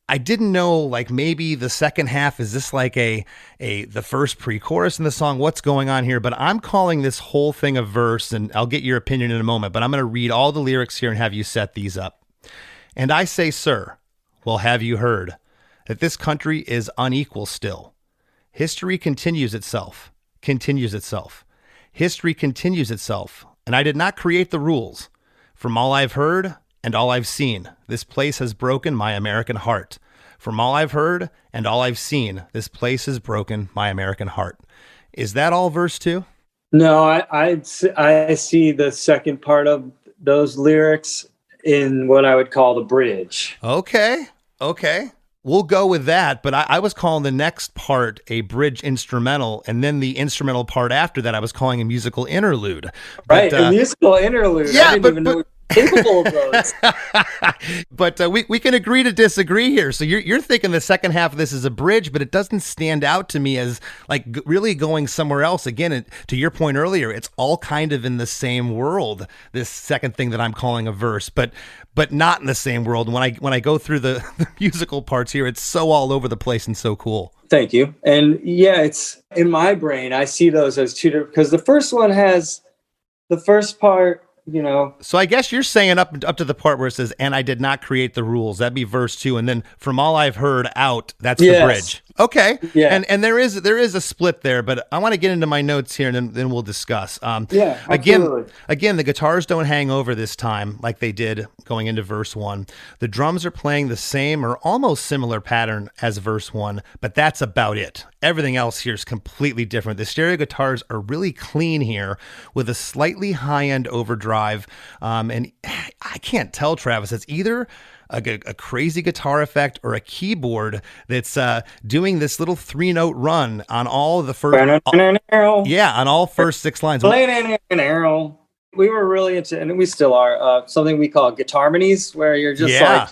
I didn't know, like, maybe the second half, is this like the first pre-chorus in the song? What's going on here? But I'm calling this whole thing a verse, and I'll get your opinion in a moment, but I'm going to read all the lyrics here and have you set these up. And I say, sir, well, have you heard that this country is unequal still? History continues itself. History continues itself, and I did not create the rules. From all I've heard and all I've seen, this place has broken my American heart. From all I've heard and all I've seen, this place has broken my American heart. Is that all verse 2? No, I see the second part of those lyrics in what I would call the bridge. Okay. We'll go with that, but I was calling the next part a bridge instrumental, and then the instrumental part after that I was calling a musical interlude. Right, a musical interlude. Yeah, I didn't even know we were capable of those. But we can agree to disagree here. So you're thinking the second half of this is a bridge, but it doesn't stand out to me as like really going somewhere else. Again, to your point earlier, it's all kind of in the same world, this second thing that I'm calling a verse, but not in the same world. When I go through the musical parts here, it's so all over the place and so cool. Thank you. And yeah, it's in my brain, I see those as two different, because the first one has the first part, you know. So I guess you're saying up to the part where it says, and I did not create the rules. That'd be verse 2. And then from all I've heard out, that's the bridge. Okay. Yeah. And there is a split there, but I want to get into my notes here and then we'll discuss. Yeah, absolutely. Again, the guitars don't hang over this time like they did going into verse 1. The drums are playing the same or almost similar pattern as verse 1, but that's about it. Everything else here is completely different. The stereo guitars are really clean here with a slightly high-end overdrive. And I can't tell, Travis, it's either a crazy guitar effect or a keyboard that's doing this little 3-note run on all the first on all first 6 lines. We were really into, and we still are, something we call guitarmonies, where you're just like,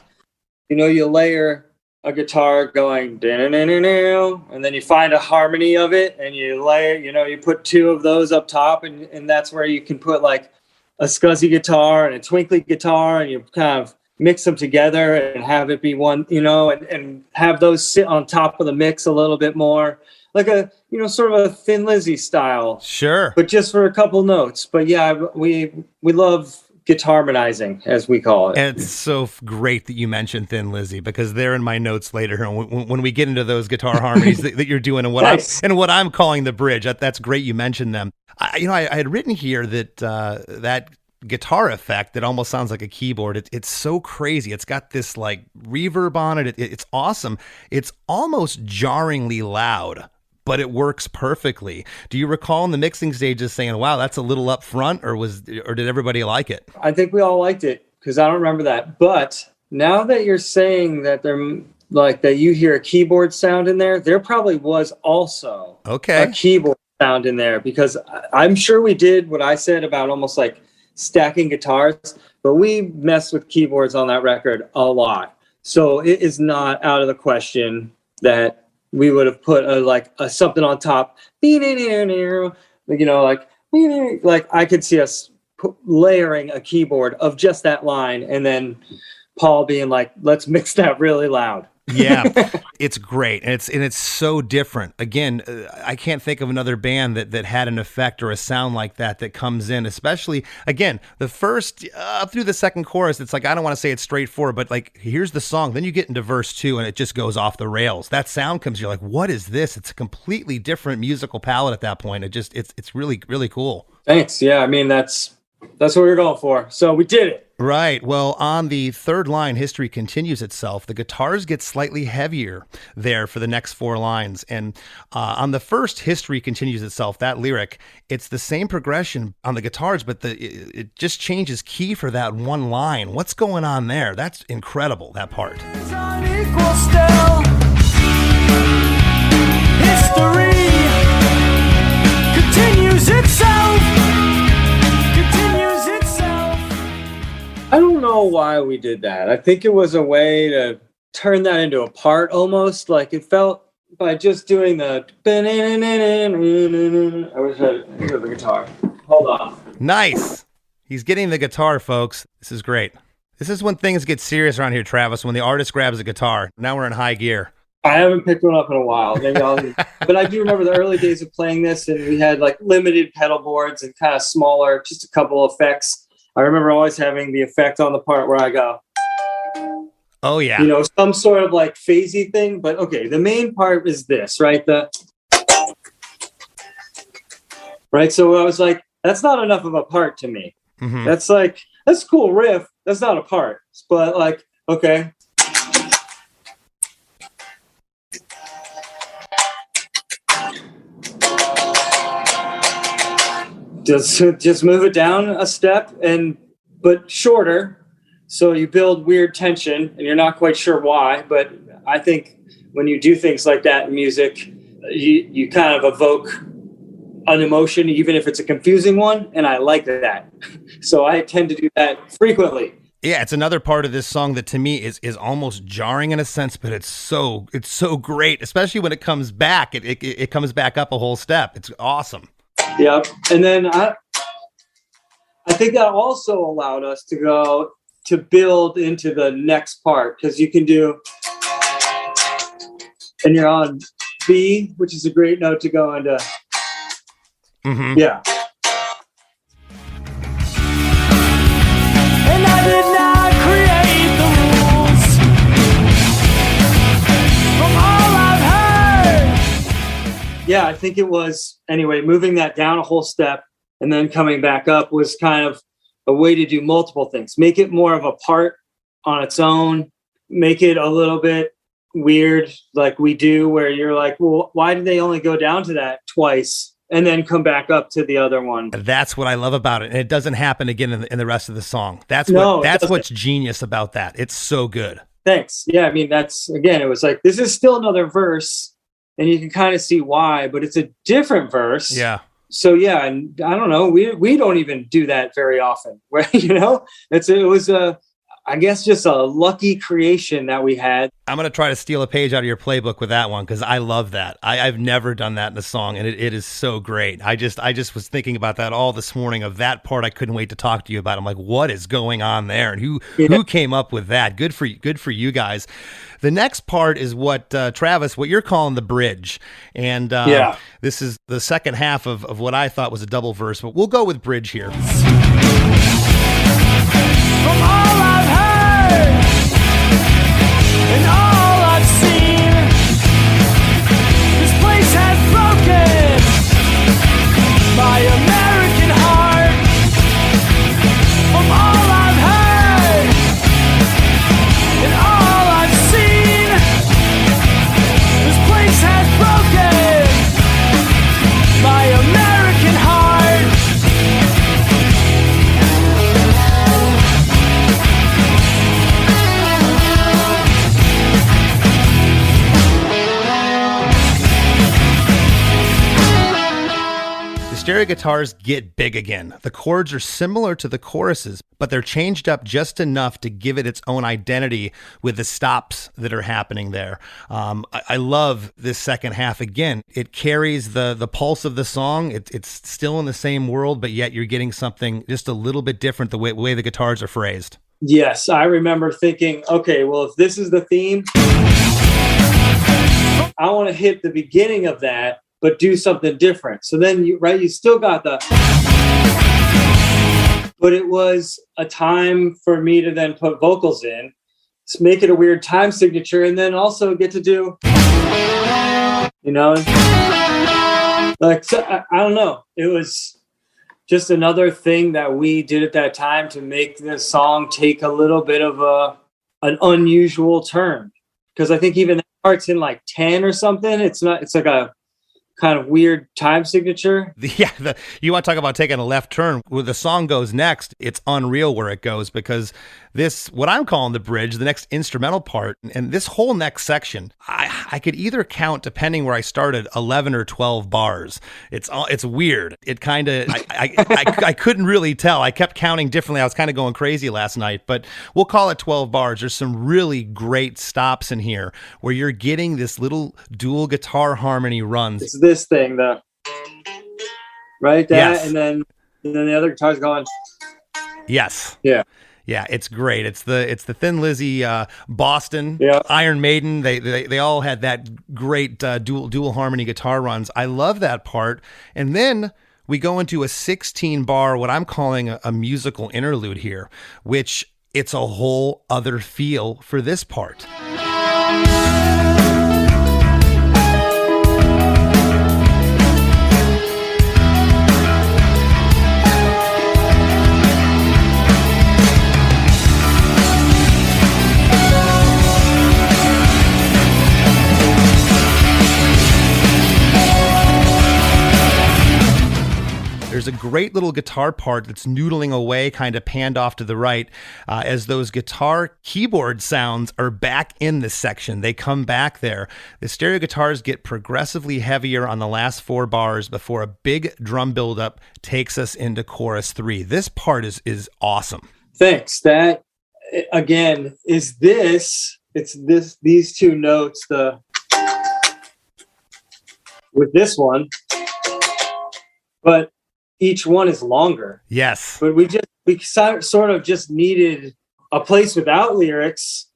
you know, you layer a guitar going and then you find a harmony of it and you layer, you know, you put 2 of those up top, and that's where you can put like a scuzzy guitar and a twinkly guitar, and you kind of mix them together and have it be one, you know, and have those sit on top of the mix a little bit more, like a, you know, sort of a Thin Lizzy style. Sure. But just for a couple notes. But yeah, we love guitarmonizing, as we call it. And it's so great that you mentioned Thin Lizzy, because they're in my notes later. And when we get into those guitar harmonies that you're doing and what I'm calling the bridge, that's great you mentioned them. I had written here that that guitar effect that almost sounds like a keyboard. It's so crazy. It's got this like reverb on it. It's awesome. It's almost jarringly loud, but it works perfectly. Do you recall in the mixing stages saying, wow, that's a little up front, or did everybody like it? I think we all liked it, because I don't remember that. But now that you're saying that they're like that, you hear a keyboard sound in there probably was also a keyboard sound in there, because I'm sure we did what I said about almost like stacking guitars, but we messed with keyboards on that record a lot. So it is not out of the question that we would have put a something on top, you know, like I could see us layering a keyboard of just that line, and then Paul being like, let's mix that really loud. Yeah, it's great. And it's so different. Again, I can't think of another band that had an effect or a sound like that comes in, especially, again, the first up through the second chorus. It's like, I don't want to say it's straightforward, but like, here's the song. Then you get into verse 2 and it just goes off the rails. That sound comes, you're like, what is this? It's a completely different musical palette at that point. It's really, really cool. Thanks. Yeah, I mean, that's what we were going for. So we did it. Right. Well, on the third line, history continues itself. The guitars get slightly heavier there for the next 4 lines. And on the first, history continues itself, that lyric, it's the same progression on the guitars, but it just changes key for that one line. What's going on there? That's incredible, that part. It's unequal still. History continues itself. I don't know why we did that. I think it was a way to turn that into a part almost. Like it felt by just doing the. I wish I had the guitar. Hold on. Nice. He's getting the guitar, folks. This is great. This is when things get serious around here, Travis, when the artist grabs a guitar. Now we're in high gear. I haven't picked one up in a while. Maybe but I do remember the early days of playing this, and we had like limited pedal boards and kind of smaller, just a couple effects. I remember always having the effect on the part where I go, oh yeah, you know, some sort of like phasey thing. But okay, the main part is this, right? Right. So I was like, that's not enough of a part to me. Mm-hmm. That's a cool riff. That's not a part. But like, okay. Just move it down a step but shorter. So you build weird tension and you're not quite sure why. But I think when you do things like that in music, you kind of evoke an emotion, even if it's a confusing one. And I like that. So I tend to do that frequently. Yeah, it's another part of this song that to me is almost jarring in a sense, but it's so great, especially when it comes back. It comes back up a whole step. It's awesome. Yeah. And then I think that also allowed us to build into the next part, because you can do, and you're on B, which is a great note to go into. Mm-hmm. Yeah. And I did not create the rules from all I've heard. Yeah, I think it was, anyway, moving that down a whole step and then coming back up was kind of a way to do multiple things. Make it more of a part on its own, make it a little bit weird like we do, where you're like, well, why did they only go down to that twice? And then come back up to the other one. That's what I love about it. And it doesn't happen again in the rest of the song. That's what's genius about that. It's so good. Thanks. Yeah, I mean, it was like, this is still another verse, and you can kind of see why, but it's a different verse. Yeah. So yeah, and I don't know, we don't even do that very often. Where, you know, it was I guess just a lucky creation that we had. I'm going to try to steal a page out of your playbook with that one, because I love that. I've never done that in a song, and it is so great. I just was thinking about that all this morning, of that part I couldn't wait to talk to you about. I'm like, what is going on there? And who came up with that? Good for you guys. The next part is what, Travis, what you're calling the bridge. And this is the second half of what I thought was a double verse, but we'll go with bridge here. From all I've heard and all I've seen, this place has broken my American heart. From all I've heard and all I've seen, this place has broken my American heart. Stereo guitars get big again. The chords are similar to the choruses, but they're changed up just enough to give it its own identity with the stops that are happening there. I love this second half again. It carries the pulse of the song. It's still in the same world, but yet you're getting something just a little bit different the way the guitars are phrased. Yes, I remember thinking, okay, well, if this is the theme, I want to hit the beginning of that, but do something different. So then you still got but it was a time for me to then put vocals in, to make it a weird time signature, and then also get to do, you know, like, so, I don't know. It was just another thing that we did at that time to make this song take a little bit of an unusual turn. Because I think even that part's in like 10 or something. It's like a kind of weird time signature. Yeah, you want to talk about taking a left turn. Where the song goes next, it's unreal where it goes, because this, what I'm calling the bridge, the next instrumental part, and this whole next section, I could either count, depending where I started, 11 or 12 bars. It's weird. It kind of, I couldn't really tell. I kept counting differently. I was kind of going crazy last night, but we'll call it 12 bars. There's some really great stops in here where you're getting this little dual guitar harmony runs. It's this thing, right? That, yes. And then the other guitar's going. Yes. Yeah. Yeah, it's great. It's the Thin Lizzy, Boston, Yeah. Iron Maiden. They all had that great dual harmony guitar runs. I love that part. And then we go into a 16 bar, what I'm calling a musical interlude here, which it's a whole other feel for this part. There's a great little guitar part that's noodling away, kind of panned off to the right, as those guitar keyboard sounds are back in this section. They come back there. The stereo guitars get progressively heavier on the last 4 bars before a big drum buildup takes us into chorus 3. This part is awesome. Thanks. That, again, is this. It's these 2 notes. With this one, but each one is longer. Yes. But we sort of just needed a place without lyrics,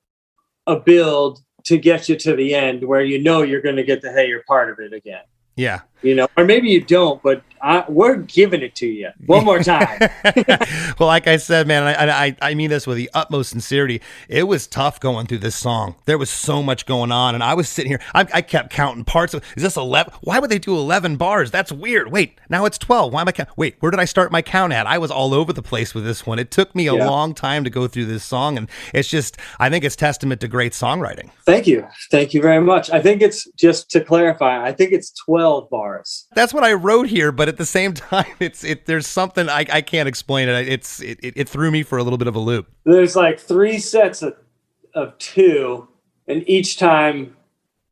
a build to get you to the end where you know you're going to get the hey, you're part of it again. Yeah. You know, or maybe you don't, but we're giving it to you one more time. Well, like I said, man, I mean this with the utmost sincerity. It was tough going through this song. There was so much going on, and I was sitting here. I kept counting parts. Is this 11? Why would they do 11 bars? That's weird. Wait, now it's 12. Why am I counting? Wait, where did I start my count at? I was all over the place with this one. It took me a long time to go through this song, and it's just, I think it's testament to great songwriting. Thank you. Thank you very much. I think it's, just to clarify, I think it's 12 bars. That's what I wrote here, but at the same time, there's something I can't explain it. It threw me for a little bit of a loop. There's like 3 sets of 2, and each time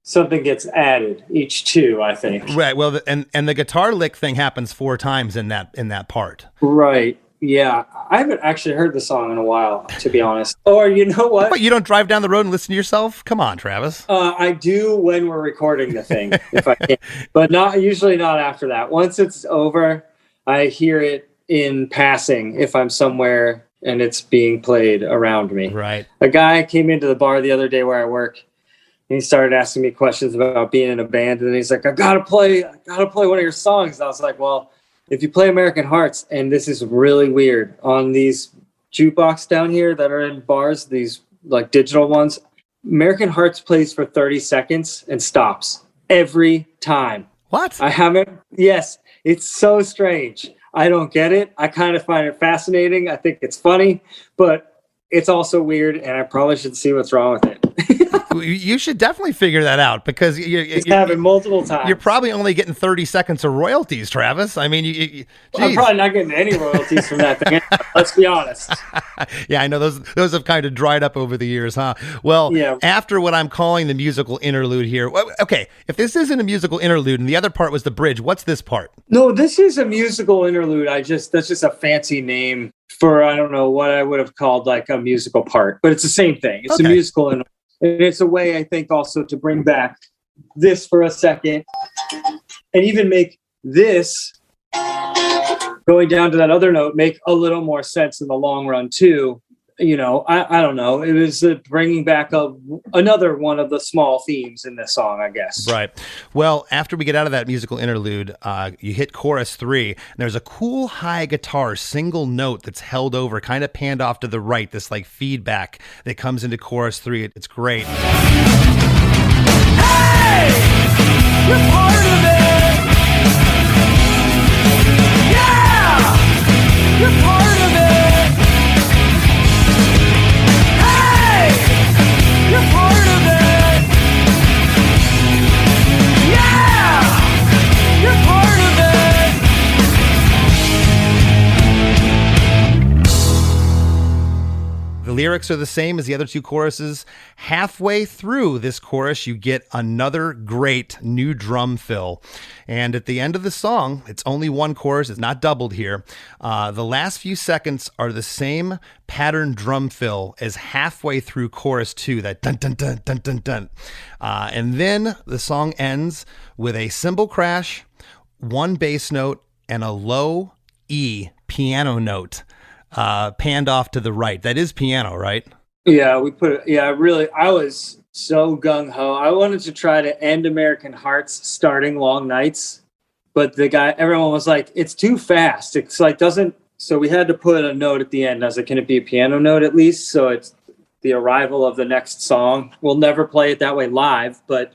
something gets added. Each 2, I think. Right. Well, and the guitar lick thing happens 4 times in that part. Right. Yeah, I haven't actually heard the song in a while, to be honest. Or you know what? But you don't drive down the road and listen to yourself? Come on, Travis. I do when we're recording the thing, if I can. But usually not after that. Once it's over, I hear it in passing if I'm somewhere and it's being played around me. Right. A guy came into the bar the other day where I work, and he started asking me questions about being in a band, and he's like, I gotta play one of your songs. And I was like, well, if you play American Hearts, and this is really weird, on these jukebox down here that are in bars, these like digital ones, American Hearts plays for 30 seconds and stops every time. What? I haven't. Yes, it's so strange. I don't get it. I kind of find it fascinating. I think it's funny, but it's also weird, and I probably should see what's wrong with it. You should definitely figure that out, because it's happened multiple times. You're probably only getting 30 seconds of royalties, Travis. I mean, I'm probably not getting any royalties from that thing. Let's be honest. Yeah, I know those have kind of dried up over the years, huh? Well, yeah. After what I'm calling the musical interlude here, okay, if this isn't a musical interlude and the other part was the bridge, what's this part? No, this is a musical interlude. That's just a fancy name for, I don't know what I would have called like a musical part, but it's the same thing. It's a musical interlude. And it's a way, I think, also to bring back this for a second and even make this, going down to that other note, make a little more sense in the long run, too. You know, I don't know. It was bringing back another one of the small themes in this song, I guess. Right. Well, after we get out of that musical interlude, you hit chorus 3. And there's a cool high guitar single note that's held over, kind of panned off to the right, this like feedback that comes into chorus 3. It's great. Hey! You're part of it! Yeah! You're part of it! You're part of it! Yeah! You're part of it! The lyrics are the same as the other 2 choruses. Halfway through this chorus, you get another great new drum fill. And at the end of the song, it's only 1 chorus. It's not doubled here. The last few seconds are the same pattern drum fill as halfway through chorus 2, that dun dun dun dun dun dun. And then the song ends with a cymbal crash, 1 bass note, and a low E piano note. panned off to the right. That is piano, right? Yeah, I was so gung-ho. I wanted to try to end American Heart's Starting Long Nights, but everyone was like, it's too fast. It's like, so we had to put a note at the end. I was like, can it be a piano note at least? So it's the arrival of the next song. We'll never play it that way live, but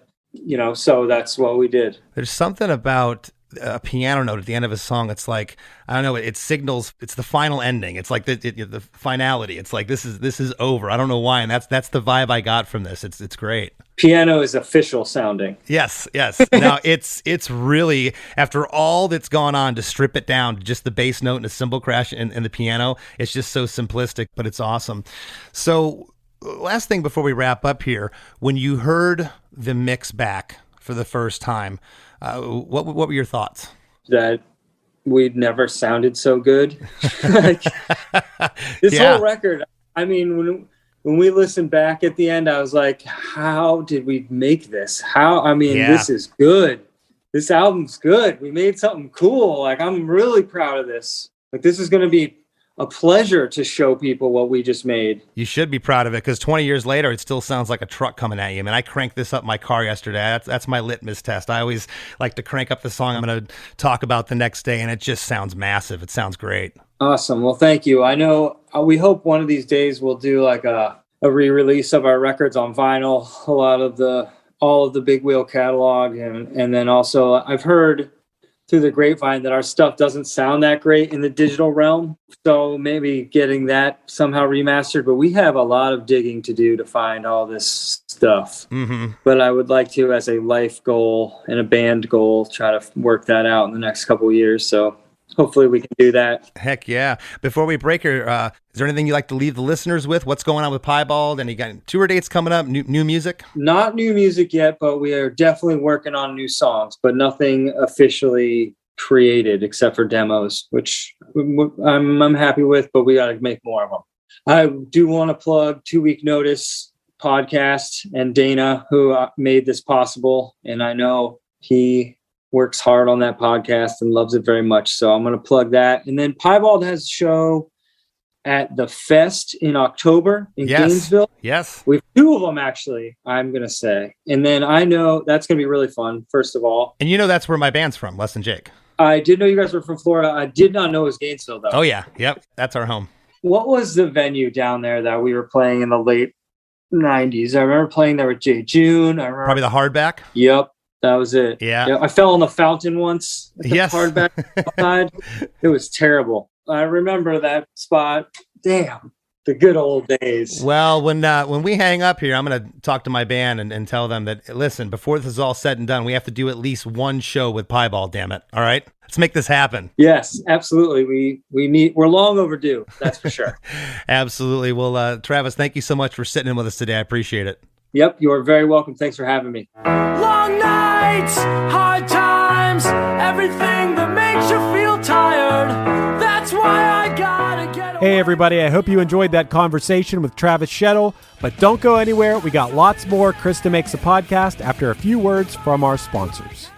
so that's what we did. There's something about a piano note at the end of a song. It's like, I don't know, it signals, it's the final ending. It's like the finality. It's like, this is over. I don't know why. And that's the vibe I got from this. It's great. Piano is official sounding. Yes. Now it's really, after all that's gone on, to strip it down to just the bass note and a cymbal crash and the piano, it's just so simplistic, but it's awesome. So last thing before we wrap up here, when you heard the mix back for the first time, what were your thoughts? That we'd never sounded so good. This whole record, I mean, when we listened back at the end, I was like, how did we make this? This is good. This album's good. We made something cool. Like, I'm really proud of this. Like, this is going to be a pleasure to show people what we just made. You should be proud of it, because 20 years later, it still sounds like a truck coming at you. I mean, I cranked this up in my car yesterday. That's my litmus test. I always like to crank up the song I'm going to talk about the next day, and it just sounds massive. It sounds great. Awesome. Well, thank you. I know we hope one of these days we'll do like a re-release of our records on vinyl, all of the Big Wheel catalog. And then also I've heard through the grapevine that our stuff doesn't sound that great in the digital realm. So maybe getting that somehow remastered, but we have a lot of digging to do to find all this stuff. Mm-hmm. But I would like to, as a life goal and a band goal, try to work that out in the next couple of years. So hopefully we can do that. Heck yeah. Before we break here, is there anything you'd like to leave the listeners with? What's going on with Piebald? And you got tour dates coming up, new music? Not new music yet, but we are definitely working on new songs, but nothing officially created except for demos, which I'm happy with, but we got to make more of them. I do want to plug 2 Week Notice podcast and Dana, who made this possible. And I know he works hard on that podcast and loves it very much. So I'm going to plug that. And then Piebald has a show at the Fest in October in Gainesville. Yes. We have 2 of them, actually, I'm going to say. And then I know that's going to be really fun, first of all. And that's where my band's from, Less Than Jake. I did know you guys were from Florida. I did not know it was Gainesville, though. Oh, yeah. Yep. That's our home. What was the venue down there that we were playing in the late 90s? I remember playing there with Jay June. Probably the Hardback? Yep. That was it. Yeah. I fell in the fountain once. Yes. Hardback outside. It was terrible. I remember that spot. Damn. The good old days. Well, when we hang up here, I'm going to talk to my band and tell them that, listen, before this is all said and done, we have to do at least one show with Piebald, damn it. All right? Let's make this happen. Yes, absolutely. We're long overdue. That's for sure. Absolutely. Well, Travis, thank you so much for sitting in with us today. I appreciate it. Yep. You are very welcome. Thanks for having me. Long nights, hard times, everything that makes you feel tired. That's why I gotta get away. Hey everybody, I hope you enjoyed that conversation with Travis Shettel, but don't go anywhere. We got lots more Chris DeMakes a Podcast after a few words from our sponsors.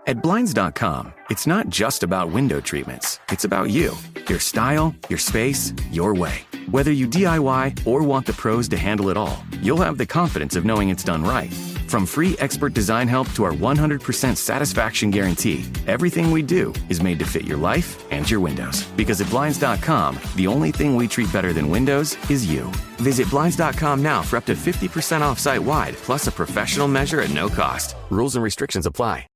At Blinds.com, it's not just about window treatments. It's about you, your style, your space, your way. Whether you DIY or want the pros to handle it all, you'll have the confidence of knowing it's done right. From free expert design help to our 100% satisfaction guarantee, everything we do is made to fit your life and your windows. Because at Blinds.com, the only thing we treat better than windows is you. Visit Blinds.com now for up to 50% off site-wide, plus a professional measure at no cost. Rules and restrictions apply.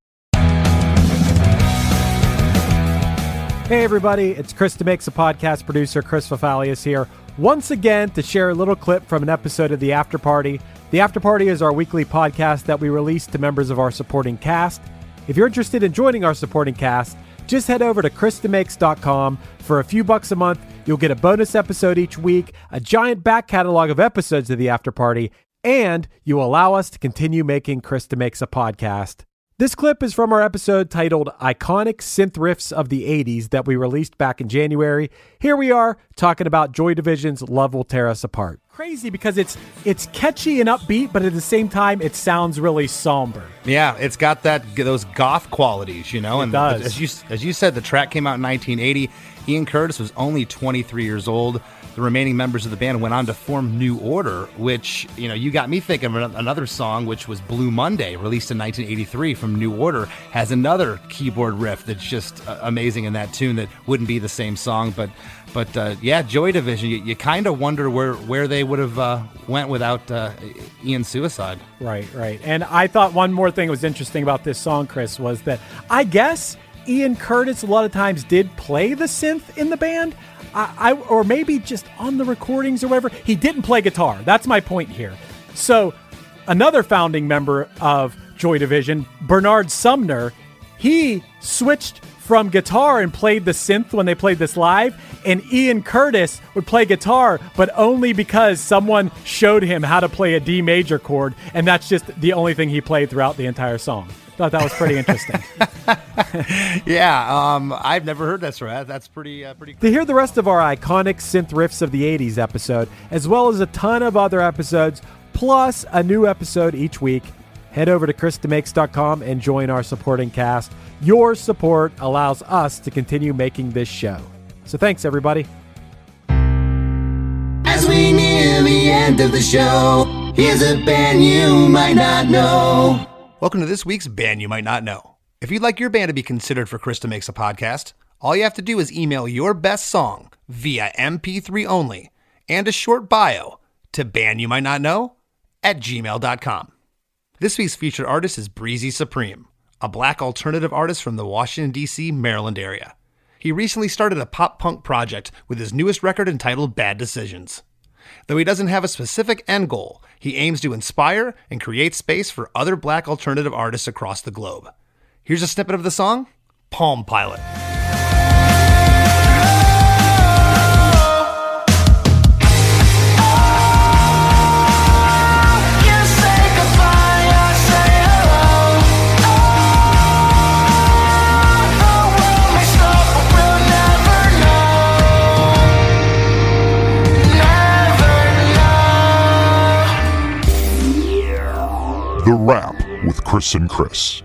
Hey everybody, it's Chris DeMakes a Podcast producer. Chris Fafalius here, once again to share a little clip from an episode of The After Party. The After Party is our weekly podcast that we release to members of our supporting cast. If you're interested in joining our supporting cast, just head over to chrisdemakes.com. For a few bucks a month, you'll get a bonus episode each week, a giant back catalog of episodes of The After Party, and you will allow us to continue making Chris DeMakes a Podcast. This clip is from our episode titled Iconic Synth Riffs of the 80s that we released back in January. Here we are talking about Joy Division's Love Will Tear Us Apart. crazy because it's catchy and upbeat, but at the same time, it sounds really somber. Yeah, it's got those goth qualities, you know. It does. As you said, the track came out in 1980. Ian Curtis was only 23 years old. The remaining members of the band went on to form New Order, which, you know, you got me thinking of another song, which was Blue Monday, released in 1983 from New Order, has another keyboard riff that's just amazing in that tune that wouldn't be the same song. But yeah, Joy Division, you kind of wonder where they would have went without Ian's suicide. Right. And I thought one more thing was interesting about this song, Chris, was that I guess Ian Curtis a lot of times did play the synth in the band. Or maybe just on the recordings or whatever. He didn't play guitar. That's my point here. So another founding member of Joy Division, Bernard Sumner, he switched from guitar and played the synth when they played this live. And Ian Curtis would play guitar, but only because someone showed him how to play a D major chord. And that's just the only thing he played throughout the entire song. Thought that was pretty interesting. Yeah, I've never heard that story. That's pretty cool. To hear the rest of our iconic synth riffs of the 80s episode, as well as a ton of other episodes, plus a new episode each week, head over to ChrisDeMakes.com and join our supporting cast. Your support allows us to continue making this show. So thanks, everybody. As we near the end of the show, here's a band you might not know. Welcome to this week's Band You Might Not Know. If you'd like your band to be considered for Chris DeMakes a Podcast, all you have to do is email your best song via MP3 only and a short bio to bandyoumighttnotknow@gmail.com. This week's featured artist is Breezy Supreme, a black alternative artist from the Washington, D.C., Maryland area. He recently started a pop-punk project with his newest record entitled Bad Decisions. Though he doesn't have a specific end goal, he aims to inspire and create space for other black alternative artists across the globe. Here's a snippet of the song, Palm Pilot. The Wrap with Chris and Chris.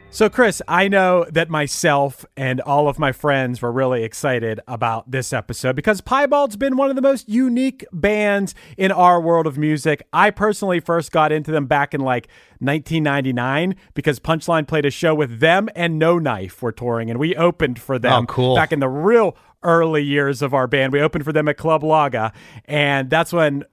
So, Chris, I know that myself and all of my friends were really excited about this episode because Piebald's been one of the most unique bands in our world of music. I personally first got into them back in 1999 because Punchline played a show with them and No Knife were touring, and we opened for them. Oh, cool. Back in the real early years of our band. We opened for them at Club Laga, and that's when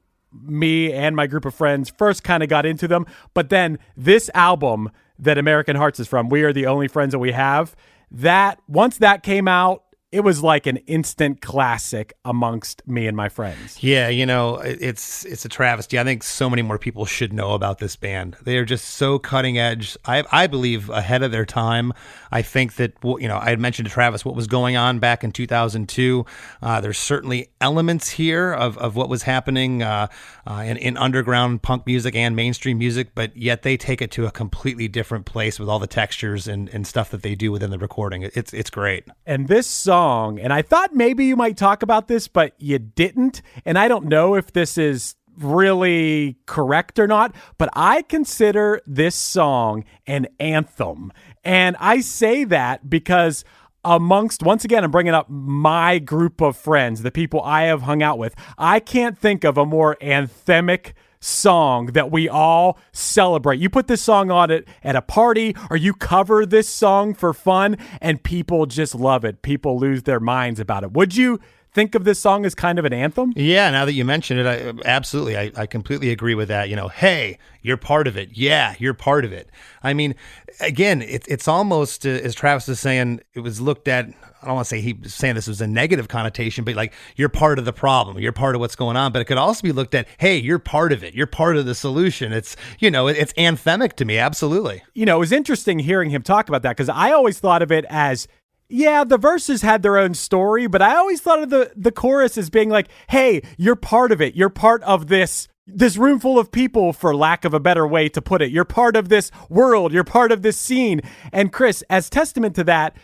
me and my group of friends first kind of got into them. But then this album that American Hearts is from, We Are the Only Friends That We Have, that once that came out, it was like an instant classic amongst me and my friends. Yeah, you know, it's a travesty. I think so many more people should know about this band. They are just so cutting edge. I believe ahead of their time. I think that, you know, I had mentioned to Travis what was going on back in 2002. There's certainly elements here of what was happening in underground punk music and mainstream music, but yet they take it to a completely different place with all the textures and stuff that they do within the recording. It's great. And this song, and I thought maybe you might talk about this, but you didn't. And I don't know if this is really correct or not, but I consider this song an anthem. And I say that because once again, I'm bringing up my group of friends, the people I have hung out with. I can't think of a more anthemic song that we all celebrate. You put this song on it at a party, or you cover this song for fun, and people just love it. People lose their minds about it. Would you think of this song as kind of an anthem? Yeah, now that you mention it, absolutely. I completely agree with that. You know, hey, you're part of it. Yeah, you're part of it. I mean, again, it's almost, as Travis is saying, it was looked at, I don't want to say he was saying this was a negative connotation, but like, you're part of the problem. You're part of what's going on. But it could also be looked at, hey, you're part of it. You're part of the solution. It's, you know, it's anthemic to me. Absolutely. You know, it was interesting hearing him talk about that because I always thought of it as, yeah, the verses had their own story, but I always thought of the chorus as being like, hey, you're part of it. You're part of this room full of people, for lack of a better way to put it. You're part of this world. You're part of this scene. And Chris, as testament to that,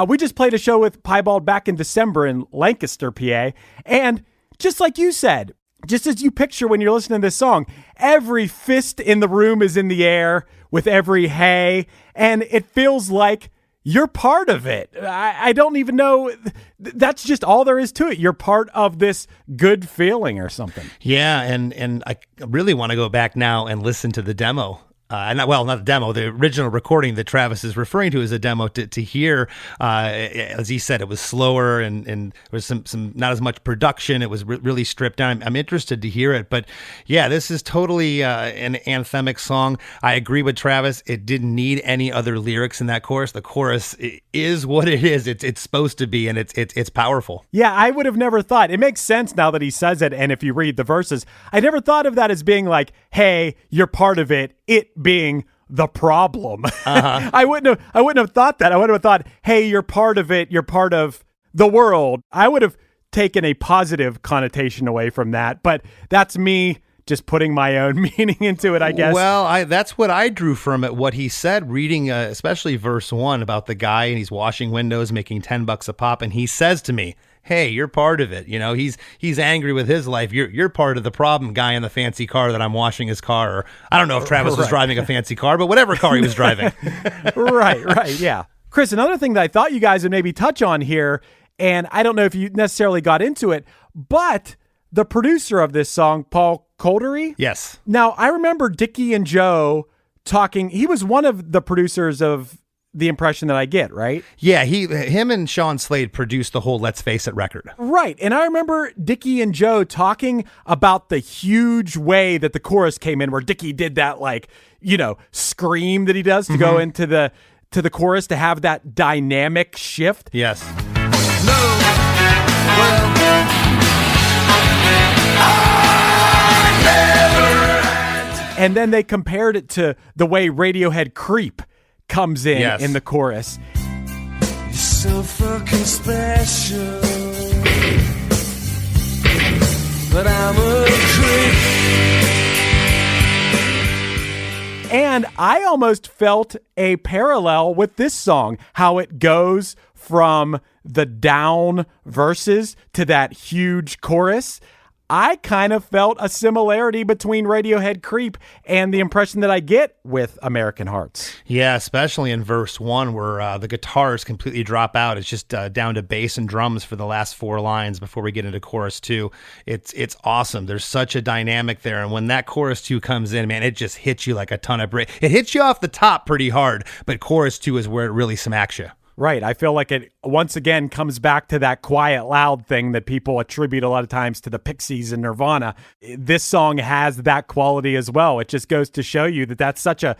we just played a show with Piebald back in December in Lancaster, PA. And just like you said, just as you picture when you're listening to this song, every fist in the room is in the air with every hey, and it feels like you're part of it. I don't even know. That's just all there is to it. You're part of this good feeling or something. Yeah, and I really want to go back now and listen to the demo. Not the demo, the original recording that Travis is referring to as a demo to hear, as he said, it was slower and there was some not as much production. It was really stripped down. I'm interested to hear it, but yeah, this is totally an anthemic song. I agree with Travis. It didn't need any other lyrics in that chorus. The chorus is what it is. It's supposed to be, and it's powerful. Yeah, I would have never thought. It makes sense now that he says it, and if you read the verses, I never thought of that as being like, hey, you're part of it. It being the problem. Uh-huh. I wouldn't have thought that. I would have thought, hey, you're part of it. You're part of the world. I would have taken a positive connotation away from that, but that's me just putting my own meaning into it, I guess. Well, that's what I drew from it. What he said, reading especially verse 1 about the guy, and he's washing windows, making $10 a pop, and he says to me, hey, you're part of it. You know, he's angry with his life. You're part of the problem, guy in the fancy car that I'm washing his car. Or I don't know if Travis was driving a fancy car, but whatever car he was driving. Right, yeah. Chris, another thing that I thought you guys would maybe touch on here, and I don't know if you necessarily got into it, but the producer of this song, Paul Coldery. Yes. Now, I remember Dickie and Joe talking. He was one of the producers of The Impression That I Get, right? Yeah, him and Sean Slade produced the whole Let's Face It record. Right, and I remember Dickie and Joe talking about the huge way that the chorus came in, where Dickie did that, like, you know, scream that he does to go into the chorus to have that dynamic shift. Yes. And then they compared it to the way Radiohead Creep comes in the chorus. You're so fucking special, but I'm a creep. And I almost felt a parallel with this song, how it goes from the down verses to that huge chorus. I kind of felt a similarity between Radiohead Creep and The Impression That I Get with American Hearts. Yeah, especially in verse 1 where the guitars completely drop out. It's just down to bass and drums for the last 4 lines before we get into chorus 2. It's awesome. There's such a dynamic there. And when that chorus 2 comes in, man, it just hits you like a ton of bricks. It hits you off the top pretty hard, but chorus 2 is where it really smacks you. Right. I feel like it once again comes back to that quiet, loud thing that people attribute a lot of times to the Pixies and Nirvana. This song has that quality as well. It just goes to show you that that's such a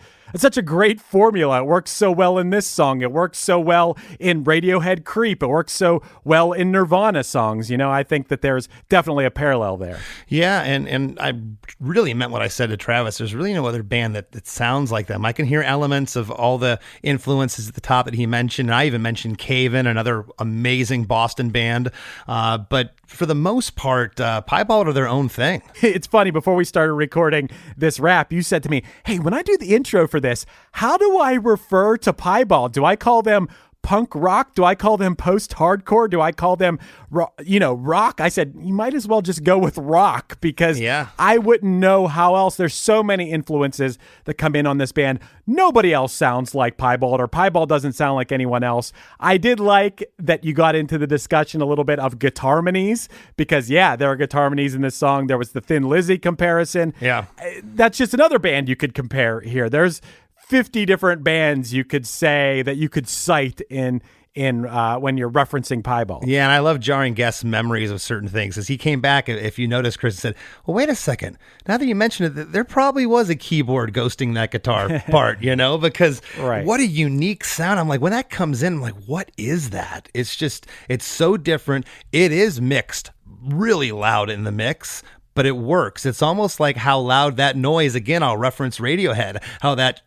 great formula. It works so well in this song. It works so well in Radiohead Creep. It works so well in Nirvana songs. You know, I think that there's definitely a parallel there. Yeah, and I really meant what I said to Travis. There's really no other band that sounds like them. I can hear elements of all the influences at the top that he mentioned. And I even mentioned Cave-In, another amazing Boston band. But for the most part, Piebald are their own thing. It's funny, before we started recording this rap, you said to me, hey, when I do the intro for this, how do I refer to Piebald? Do I call them punk rock? Do I call them post-hardcore? Do I call them, rock? I said, you might as well just go with rock, because I wouldn't know how else. There's so many influences that come in on this band. Nobody else sounds like Piebald, or Piebald doesn't sound like anyone else. I did like that you got into the discussion a little bit of guitarmonies, because there are guitarmonies in this song. There was the Thin Lizzy comparison. Yeah. That's just another band you could compare here. There's 50 different bands you could say that you could cite in when you're referencing Piebald. Yeah, and I love jarring guests' memories of certain things. As he came back, if you notice, Chris said, well, wait a second. Now that you mentioned it, there probably was a keyboard ghosting that guitar part, because what a unique sound. I'm like, when that comes in, I'm like, what is that? It's so different. It is mixed really loud in the mix, but it works. It's almost like how loud that noise, again, I'll reference Radiohead, how that,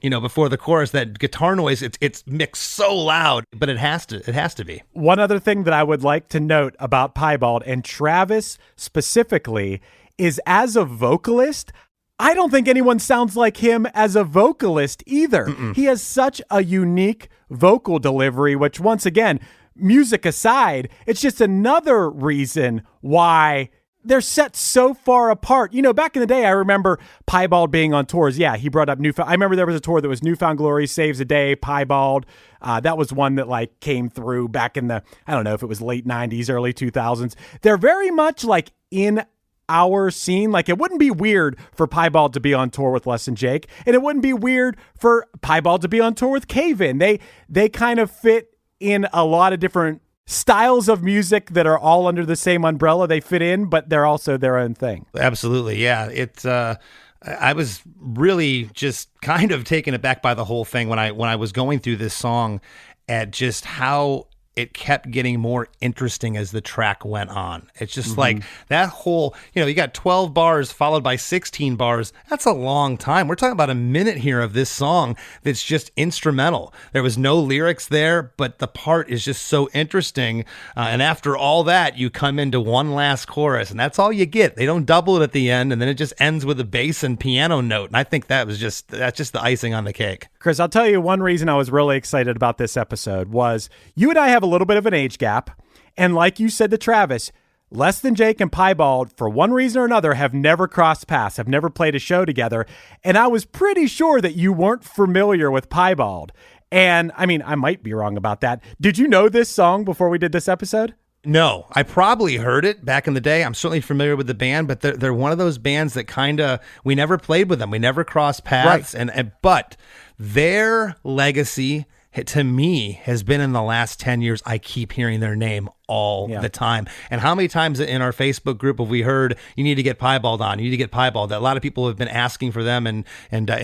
before the chorus, that guitar noise, it's mixed so loud, but it has to be. One other thing that I would like to note about Piebald, and Travis specifically, is as a vocalist, I don't think anyone sounds like him as a vocalist either. Mm-mm. He has such a unique vocal delivery, which, once again, music aside, it's just another reason why they're set so far apart. You know, back in the day, I remember Piebald being on tours. Yeah, he brought up Newfound. I remember there was a tour that was Newfound Glory, Saves a Day, Piebald. That was one that like came through back in the, I don't know if it was late 90s, early 2000s. They're very much like in our scene. Like, it wouldn't be weird for Piebald to be on tour with Less Than Jake, and it wouldn't be weird for Piebald to be on tour with Cave In. They kind of fit in a lot of different styles of music that are all under the same umbrella. They fit in, but they're also their own thing. Absolutely. Yeah. I was really just kind of taken aback by the whole thing when I was going through this song at just how it kept getting more interesting as the track went on. It's just like that whole, you got 12 bars followed by 16 bars. That's a long time. We're talking about a minute here of this song that's just instrumental. There was no lyrics there, but the part is just so interesting. And after all that, you come into one last chorus, and that's all you get. They don't double it at the end, and then it just ends with a bass and piano note. And I think that's just the icing on the cake. Chris, I'll tell you one reason I was really excited about this episode was you and I have a little bit of an age gap. And like you said to Travis, Less Than Jake and Piebald, for one reason or another, have never crossed paths, have never played a show together. And I was pretty sure that you weren't familiar with Piebald. And I mean, I might be wrong about that. Did you know this song before we did this episode? No, I probably heard it back in the day. I'm certainly familiar with the band, but they're one of those bands that we never played with them. We never crossed paths. Right. But their legacy, to me, has been in the last 10 years. I keep hearing their name all the time. And how many times in our Facebook group have we heard, you need to get Piebald on, you need to get Piebald? A lot of people have been asking for them, and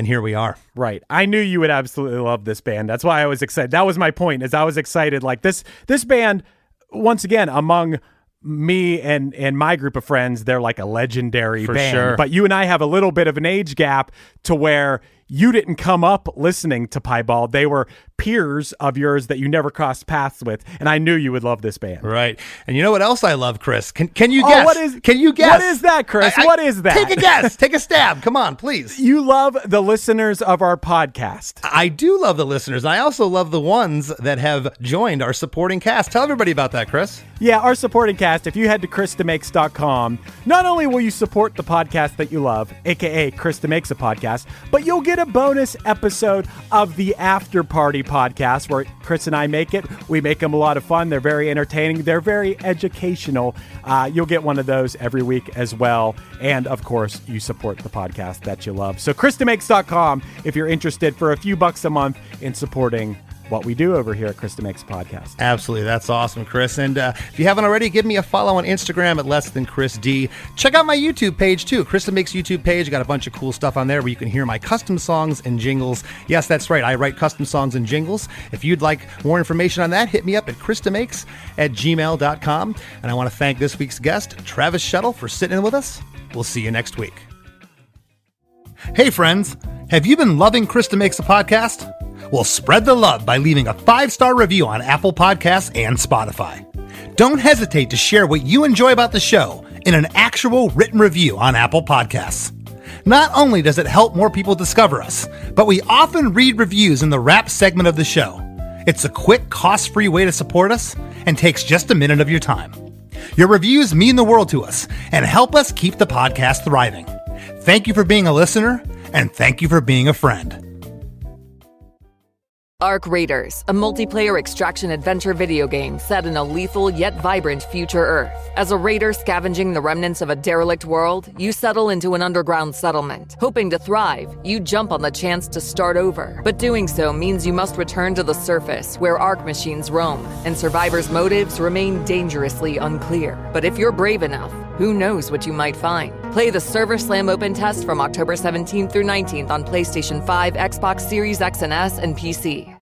here we are. Right. I knew you would absolutely love this band. That's why I was excited. That was my point, is I was excited. Like this band, once again, among me and my group of friends, they're like a legendary band. Sure. But you and I have a little bit of an age gap to where you didn't come up listening to Piebald. They were peers of yours that you never crossed paths with, and I knew you would love this band. Right. And you know what else I love, Chris? Can you guess? Can you guess? What is that, Chris? What is that? Take a guess. Take a stab. Come on, please. You love the listeners of our podcast. I do love the listeners. I also love the ones that have joined our supporting cast. Tell everybody about that, Chris. Yeah, our supporting cast, if you head to ChrisDeMakes.com, not only will you support the podcast that you love, aka Chris DeMakes a Podcast, but you'll get a bonus episode of the After Party podcast where Chris and I make it. We make them a lot of fun. They're very entertaining. They're very educational. You'll get one of those every week as well. And of course, you support the podcast that you love. So ChrisDeMakes.com if you're interested for a few bucks a month in supporting what we do over here at Chris DeMakes Podcast. Absolutely. That's awesome, Chris. And if you haven't already, give me a follow on Instagram at LessThanChrisD. Check out my YouTube page, too. Chris DeMakes YouTube page. Got a bunch of cool stuff on there where you can hear my custom songs and jingles. Yes, that's right. I write custom songs and jingles. If you'd like more information on that, hit me up at ChrisDeMakes@gmail.com. And I want to thank this week's guest, Travis Shettel, for sitting in with us. We'll see you next week. Hey, friends. Have you been loving Chris DeMakes a Podcast? Well, spread the love by leaving a 5-star review on Apple Podcasts and Spotify. Don't hesitate to share what you enjoy about the show in an actual written review on Apple Podcasts. Not only does it help more people discover us, but we often read reviews in the wrap segment of the show. It's a quick, cost-free way to support us and takes just a minute of your time. Your reviews mean the world to us and help us keep the podcast thriving. Thank you for being a listener, and thank you for being a friend. Ark Raiders, a multiplayer extraction adventure video game set in a lethal yet vibrant future Earth. As a raider scavenging the remnants of a derelict world, you settle into an underground settlement. Hoping to thrive, you jump on the chance to start over. But doing so means you must return to the surface, where Ark machines roam, and survivors' motives remain dangerously unclear. But if you're brave enough, who knows what you might find? Play the Server Slam Open Test from October 17th through 19th on PlayStation 5, Xbox Series X and S, and PC.